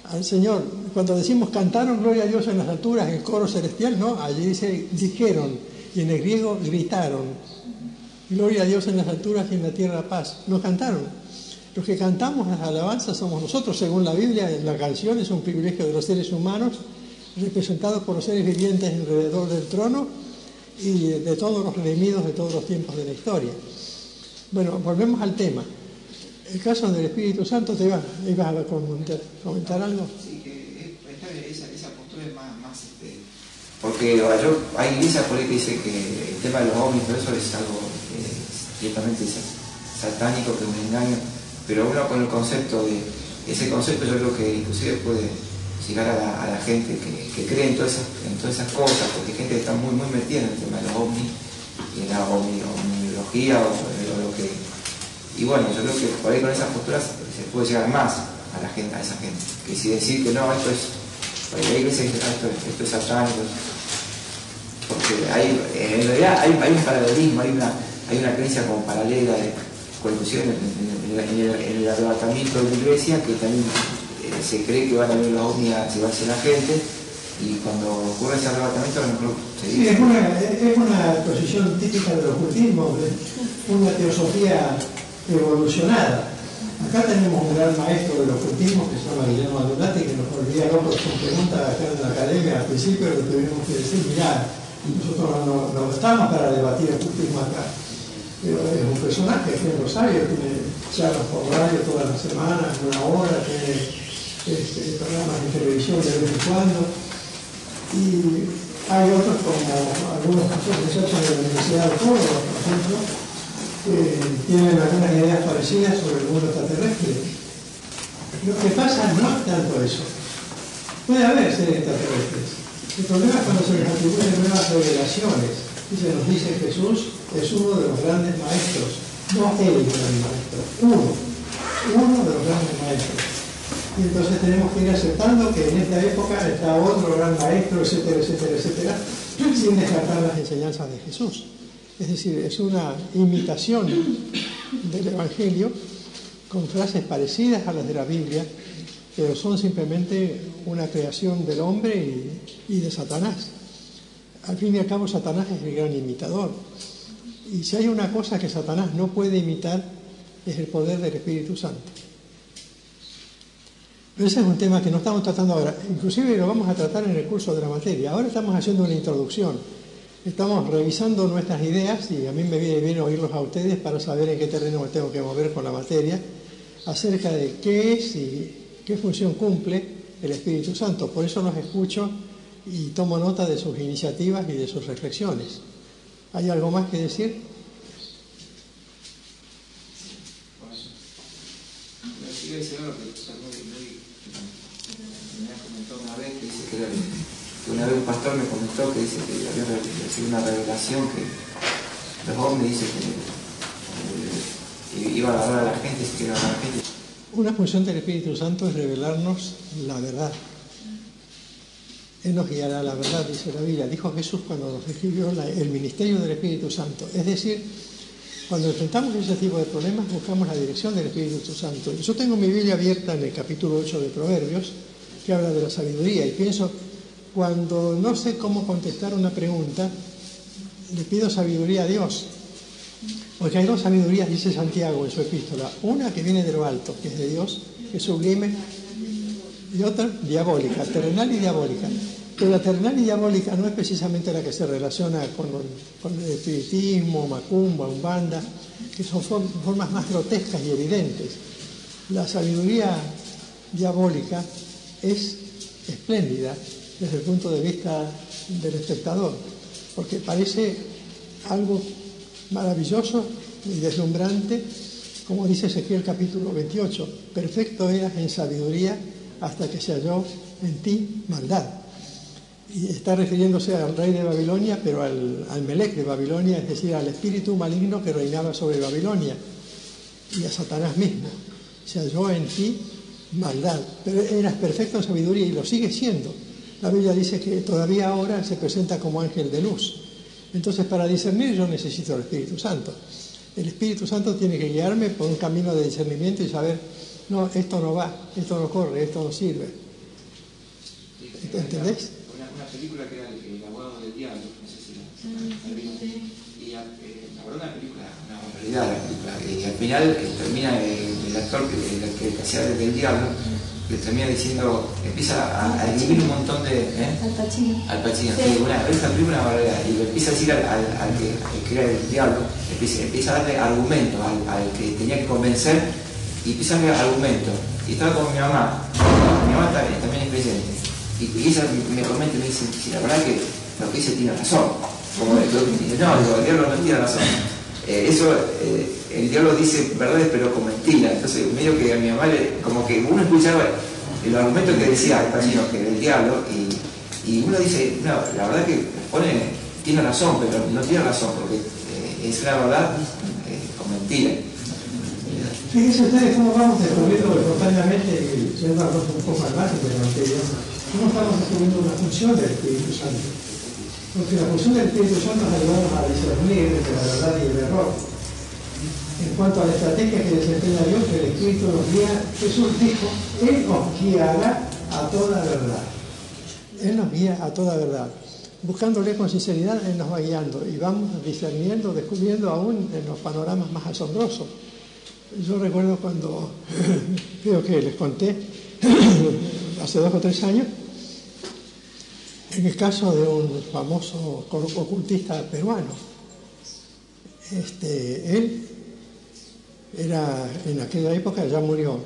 al Señor. Cuando decimos cantaron gloria a Dios en las alturas, el coro celestial, no, allí dice dijeron, y en el griego gritaron, gloria a Dios en las alturas y en la tierra paz. No cantaron. Los que cantamos las alabanzas somos nosotros, según la Biblia. La canción es un privilegio de los seres humanos, representados por los seres vivientes alrededor del trono y de todos los redimidos de todos los tiempos de la historia. Bueno, volvemos al tema. El caso del Espíritu Santo, ¿te ibas a comentar algo? Sí, que esa postura es más porque hay iglesias por ahí que dicen que el tema de los ovnis, todo eso es algo ciertamente satánico, que es un engaño. Pero uno con el concepto ese concepto yo creo que inclusive puede llegar a la gente que cree en todas esas cosas, porque hay gente que está muy metida en el tema de los ovnis y en la omniología o lo que. Y bueno, yo creo que por ahí con esas posturas se puede llegar más a esa gente, que si decir que no, esto es, hay veces que esto es satánico, porque en realidad hay un paralelismo, hay una creencia como paralela de inclusive en el arrebatamiento de la iglesia, que también se cree que van a venir los ovnis a llevarse la gente, y cuando ocurre ese arrebatamiento a lo mejor se dice. Sí, es una posición típica del ocultismo, una teosofía evolucionada. Acá tenemos un gran maestro del ocultismo que se llama Guillermo Aldunati, que nos volvía locos con preguntas acá en la academia. Al principio le tuvimos que decir, mirá, nosotros no estamos para debatir ocultismo acá. Pero es un personaje que en Rosario tiene charlas por radio todas las semanas, una hora, tiene programas de televisión de vez en cuando. Y hay otros como algunos profesores de la Universidad de Córdoba, por ejemplo, que tienen algunas ideas parecidas sobre el mundo extraterrestre. Lo que pasa no es tanto eso. Puede haber seres extraterrestres. El problema es cuando se les atribuyen nuevas revelaciones. Y se nos dice que Jesús es uno de los grandes maestros, no el gran maestro, uno de los grandes maestros. Y entonces tenemos que ir aceptando que en esta época está otro gran maestro, etcétera, etcétera, etcétera, sin descartar las enseñanzas de Jesús. Es decir, es una imitación del Evangelio con frases parecidas a las de la Biblia, pero son simplemente una creación del hombre y de Satanás. Al fin y al cabo, Satanás es el gran imitador. Y si hay una cosa que Satanás no puede imitar, es el poder del Espíritu Santo. Pero ese es un tema que no estamos tratando ahora. Inclusive lo vamos a tratar en el curso de la materia. Ahora estamos haciendo una introducción. Estamos revisando nuestras ideas, y a mí me viene bien oírlos a ustedes para saber en qué terreno me tengo que mover con la materia, acerca de qué es y qué función cumple el Espíritu Santo. Por eso los escucho y tomo nota de sus iniciativas y de sus reflexiones. ¿Hay algo más que decir? Sigue diciendo lo que me comentó una vez, que dice que una vez un pastor me comentó que dice que había recibido una revelación que los hombres dice que iba a hablar a la gente, que iba a hablar a la gente. Una función del Espíritu Santo es revelarnos la verdad. Él nos guiará a la verdad, dice la Biblia. Dijo Jesús cuando nos describió el ministerio del Espíritu Santo. Es decir, cuando enfrentamos ese tipo de problemas, buscamos la dirección del Espíritu Santo. Yo tengo mi Biblia abierta en el capítulo 8 de Proverbios, que habla de la sabiduría, y pienso, cuando no sé cómo contestar una pregunta, le pido sabiduría a Dios. Porque hay dos sabidurías, dice Santiago en su epístola. Una que viene de lo alto, que es de Dios, que es sublime, y otra diabólica, terrenal y diabólica. Pero la terrenal y diabólica no es precisamente la que se relaciona con el espiritismo, macumba, umbanda, que son formas más grotescas y evidentes. La sabiduría diabólica es espléndida desde el punto de vista del espectador, porque parece algo maravilloso y deslumbrante, como dice Ezequiel capítulo 28, perfecto eras en sabiduría hasta que se halló en ti maldad. Y está refiriéndose al rey de Babilonia, pero al Melec de Babilonia, es decir, al espíritu maligno que reinaba sobre Babilonia, y a Satanás mismo. Se halló en ti maldad, pero eras perfecto en sabiduría y lo sigue siendo. La Biblia dice que todavía ahora se presenta como ángel de luz. Entonces, para discernir yo necesito el Espíritu Santo. El Espíritu Santo tiene que guiarme por un camino de discernimiento y saber, no, esto no va, esto no corre, esto no sirve. ¿Entendés? Una película que era El abogado del diablo, no sé si la vimos. Y habrá una película, una barbaridad la película. Y al final termina el actor que hacía del diablo, que termina diciendo, empieza a escribir un montón de... Al Pacino. Al Pacino, sí. Esa película es una barbaridad. Y le empieza a decir al que era el diablo, empieza a darle argumentos al que tenía que convencer, y empieza a darle argumentos. Y estaba con mi mamá también es creyente. Y ella me comenta y me dice, si la verdad que lo que dice tiene razón. Como el diablo no tiene razón. El diablo dice verdades pero con mentiras. Entonces medio que a mi mamá como que uno escuchaba el argumento que decía el Pacino, que era el diablo, y uno dice, no, la verdad que tiene razón, pero no tiene razón, porque es una verdad con mentiras. Fíjense ustedes cómo vamos descubriendo espontáneamente, yendo a un poco al margen de la materia, cómo estamos descubriendo una función del Espíritu Santo. Porque la función del Espíritu Santo es ayudarnos a discernir entre la verdad y el error. En cuanto a la estrategia que desempeña Dios, el Espíritu nos guía. Jesús dijo, Él nos guiará a toda verdad. Él nos guía a toda verdad. Buscándole con sinceridad, Él nos va guiando y vamos discerniendo, descubriendo aún en los panoramas más asombrosos. Yo recuerdo cuando, creo que les conté, hace 2 o 3 años, en el caso de un famoso ocultista peruano. Él era, en aquella época ya murió,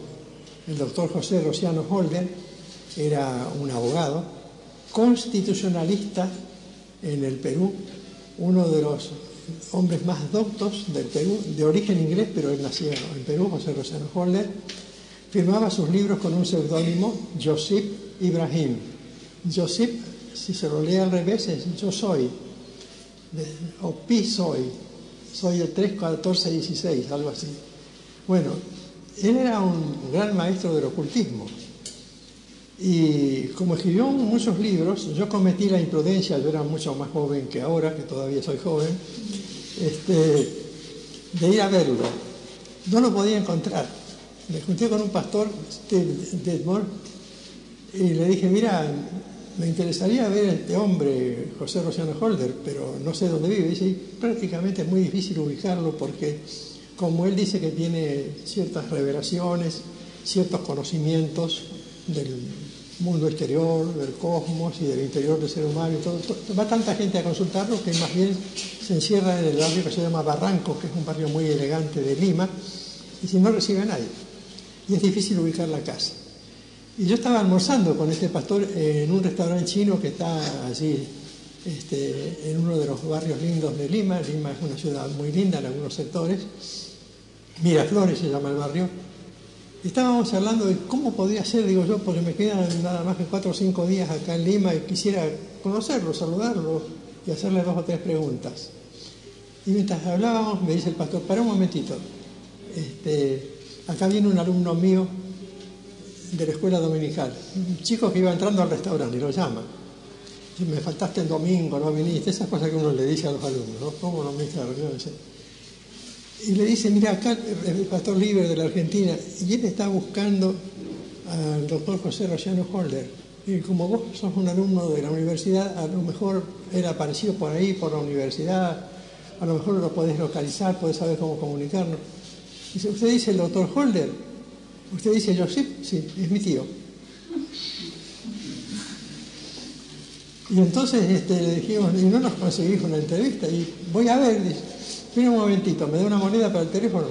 el doctor José Rociano Holder, era un abogado constitucionalista en el Perú, uno de los hombres más doctos del Perú, de origen inglés, pero él nació en Perú, José Rociano Holder. Firmaba sus libros con un seudónimo, Josip Ibrahim. Josip, si se lo lee al revés, es yo soy, o pi soy el 3, 14, 16, algo así. Bueno, él era un gran maestro del ocultismo. Y como escribió muchos libros, yo cometí la imprudencia, yo era mucho más joven que ahora, que todavía soy joven, de ir a verlo. No lo podía encontrar. Me junté con un pastor, Steve Detmore, y le dije, mira, me interesaría ver a este hombre, José Rociano Holder, pero no sé dónde vive. Dice, prácticamente es muy difícil ubicarlo porque, como él dice que tiene ciertas revelaciones, ciertos conocimientos del mundo exterior, del cosmos y del interior del ser humano y todo, va tanta gente a consultarlo que más bien se encierra en el barrio que se llama Barranco, que es un barrio muy elegante de Lima, y si no recibe a nadie. Y es difícil ubicar la casa. Y yo estaba almorzando con este pastor en un restaurante chino que está allí, en uno de los barrios lindos de Lima. Lima es una ciudad muy linda en algunos sectores. Miraflores se llama el barrio. Y estábamos hablando de cómo podía ser, digo yo, porque me quedan nada más que 4 o 5 días acá en Lima y quisiera conocerlo, saludarlo y hacerle 2 o 3 preguntas. Y mientras hablábamos me dice el pastor, para un momentito, acá viene un alumno mío de la escuela dominical, un chico que iba entrando al restaurante y lo llama. Y me faltaste el domingo, no viniste, esas cosas que uno le dice a los alumnos, ¿no? ¿Cómo no viniste a la reunión? Y le dice, mira, acá el pastor Liber de la Argentina, y él está buscando al doctor José Rociano Holder. Y como vos sos un alumno de la universidad, a lo mejor él apareció por ahí, por la universidad, a lo mejor lo podés localizar, podés saber cómo comunicarnos. Dice, ¿usted dice el doctor Holder? ¿Usted dice yo? Sí, es mi tío. Y entonces le dijimos, y no nos conseguimos una entrevista, y voy a ver, dice, espera un momentito, ¿me da una moneda para el teléfono?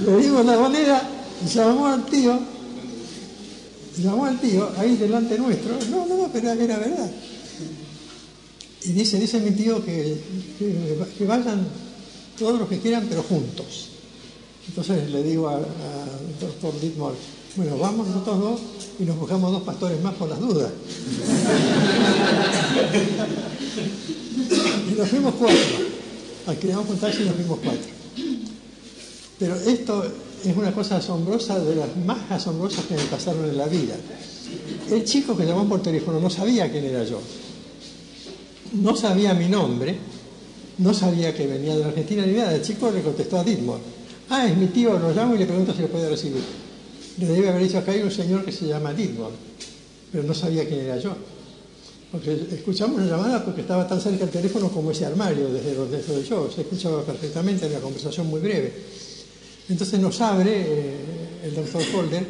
Le dimos la moneda, llamó al tío, ahí delante nuestro, no, pero era verdad. Y dice mi tío que vayan todos los que quieran, pero juntos. Entonces le digo al doctor Dittmar, bueno, vamos nosotros 2 y nos buscamos 2 pastores más por las dudas. Y nos fuimos 4. Alquilamos un taxi y nos fuimos 4. Pero esto es una cosa asombrosa, de las más asombrosas que me pasaron en la vida. El chico que llamó por teléfono no sabía quién era yo. No sabía mi nombre, no sabía que venía de la Argentina ni nada. El chico le contestó a Dittmar. Ah, es mi tío, lo llamo y le pregunto si lo puede recibir. Le debe haber dicho, acá hay un señor que se llama Dittmar, pero no sabía quién era yo. Porque escuchamos la llamada porque estaba tan cerca el teléfono como ese armario desde donde estoy yo. Se escuchaba perfectamente, en una conversación muy breve. Entonces nos abre el doctor Holder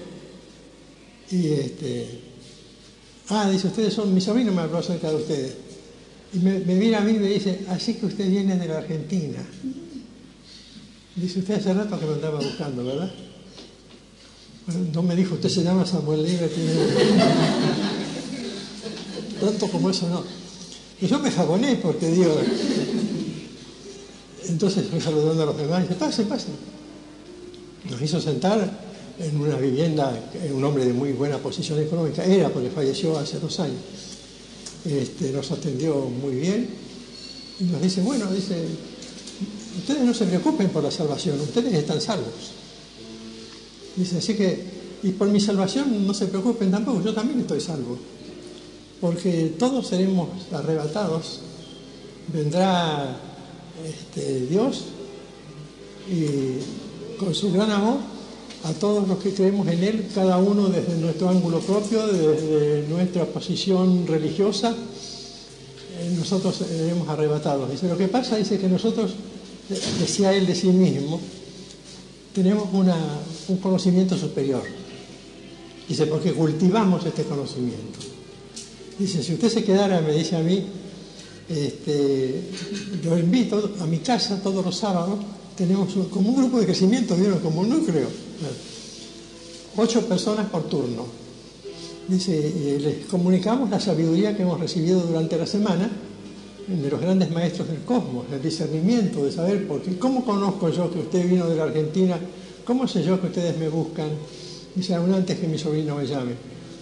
y dice, ustedes son, mi sobrino me habló acerca de ustedes. Y me mira a mí y me dice, así que usted viene de la Argentina. Dice, usted hace rato que me andaba buscando, ¿verdad? Bueno, no me dijo, usted se llama Samuel Liber, tanto como eso no. Y yo me jaboné porque digo, entonces fui saludando a los demás y dice, pasen. Nos hizo sentar en una vivienda, un hombre de muy buena posición económica, era porque falleció hace 2 años. Nos atendió muy bien y nos dice, ustedes no se preocupen por la salvación, ustedes están salvos. Dice, así que, y por mi salvación no se preocupen tampoco, yo también estoy salvo. Porque todos seremos arrebatados, vendrá Dios y con su gran amor a todos los que creemos en Él, cada uno desde nuestro ángulo propio, desde nuestra posición religiosa, nosotros seremos arrebatados. Dice, lo que pasa dice que nosotros, decía Él de sí mismo, tenemos un conocimiento superior. Dice, porque cultivamos este conocimiento. Dice, si usted se quedara, me dice a mí, lo invito a mi casa todos los sábados, tenemos como un grupo de crecimiento, ¿vieron? Como un núcleo. 8 personas por turno. Dice, y les comunicamos la sabiduría que hemos recibido durante la semana de los grandes maestros del cosmos, el discernimiento de saber por qué. ¿Cómo conozco yo que usted vino de la Argentina? ¿Cómo sé yo que ustedes me buscan? Dice, aún antes que mi sobrino me llame.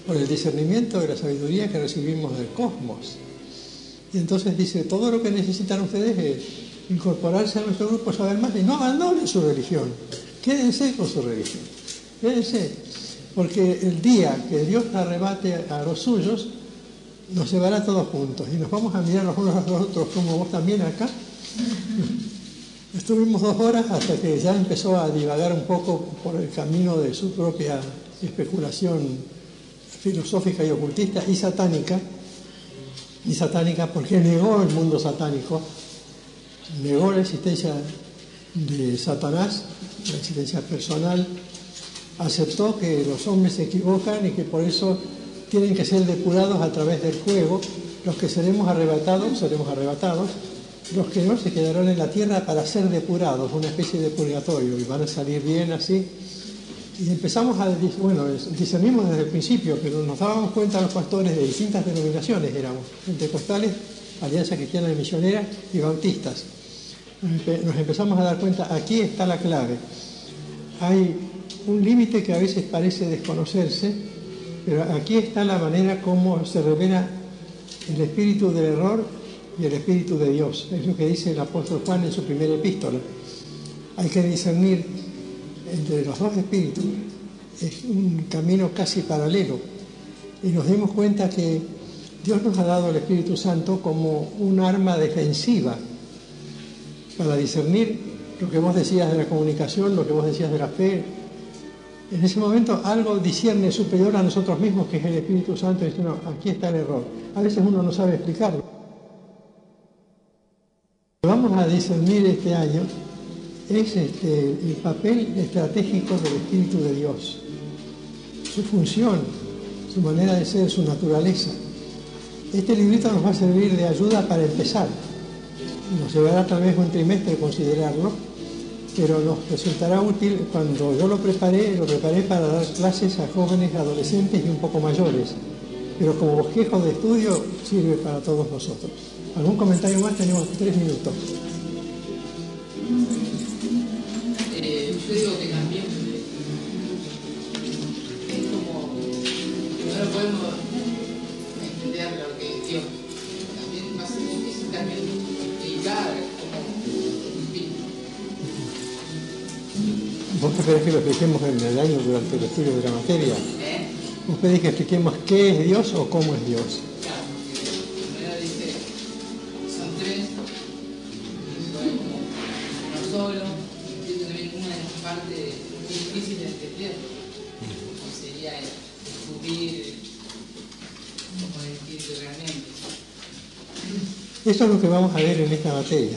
Por el discernimiento de la sabiduría que recibimos del cosmos. Y entonces dice, todo lo que necesitan ustedes es incorporarse a nuestro grupo, saber más y no abandonen su religión. Quédense con su religión. Quédense. Porque el día que Dios arrebate a los suyos, nos llevará todos juntos. Y nos vamos a mirar los unos a los otros, como vos también acá. Estuvimos 2 horas hasta que ya empezó a divagar un poco por el camino de su propia especulación filosófica y ocultista y satánica porque negó el mundo satánico, negó la existencia de Satanás, la existencia personal, aceptó que los hombres se equivocan y que por eso tienen que ser depurados a través del fuego. Los que seremos arrebatados, los que no se quedarán en la tierra para ser depurados, una especie de purgatorio, y van a salir bien así. Y empezamos discernimos desde el principio, pero nos dábamos cuenta los pastores de distintas denominaciones, éramos pentecostales, Alianza Cristiana y Misionera y bautistas. Nos empezamos a dar cuenta, aquí está la clave. Hay un límite que a veces parece desconocerse, pero aquí está la manera como se revela el espíritu del error y el espíritu de Dios. Es lo que dice el apóstol Juan en su primera epístola. Hay que discernir entre los dos espíritus. Es un camino casi paralelo. Y nos dimos cuenta que Dios nos ha dado el Espíritu Santo como un arma defensiva para discernir lo que vos decías de la comunicación, lo que vos decías de la fe. En ese momento algo discierne superior a nosotros mismos, que es el Espíritu Santo, y dice, no, aquí está el error. A veces uno no sabe explicarlo. Vamos a discernir este año es el papel estratégico del Espíritu de Dios, su función, su manera de ser, su naturaleza. Este librito nos va a servir de ayuda para empezar. Nos llevará tal vez un trimestre considerarlo, pero nos resultará útil. Cuando yo lo preparé para dar clases a jóvenes, adolescentes y un poco mayores. Pero como bosquejo de estudio sirve para todos nosotros. ¿Algún comentario más? Tenemos 3 minutos. Yo digo que también es como que no podemos entender lo que es Dios. También va a ser difícil también explicar como espíritu. ¿Vos preferís que lo expliquemos en el año durante el estudio de la materia? ¿Vos pedís que expliquemos qué es Dios o cómo es Dios? Claro, porque primero dice, son 3, son como uno solo. Parte muy difícil de entender, como sería descubrir cómo el espíritu realmente. Eso es lo que vamos a ver en esta materia.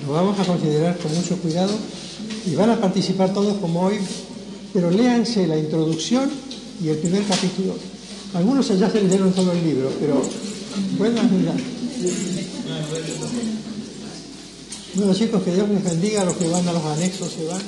Lo vamos a considerar con mucho cuidado y van a participar todos como hoy, pero léanse la introducción y el primer capítulo. Algunos ya se leyeron todo el libro, pero vuelvan a mirar. Bueno, chicos, que Dios les bendiga. Los que van a los anexos se van.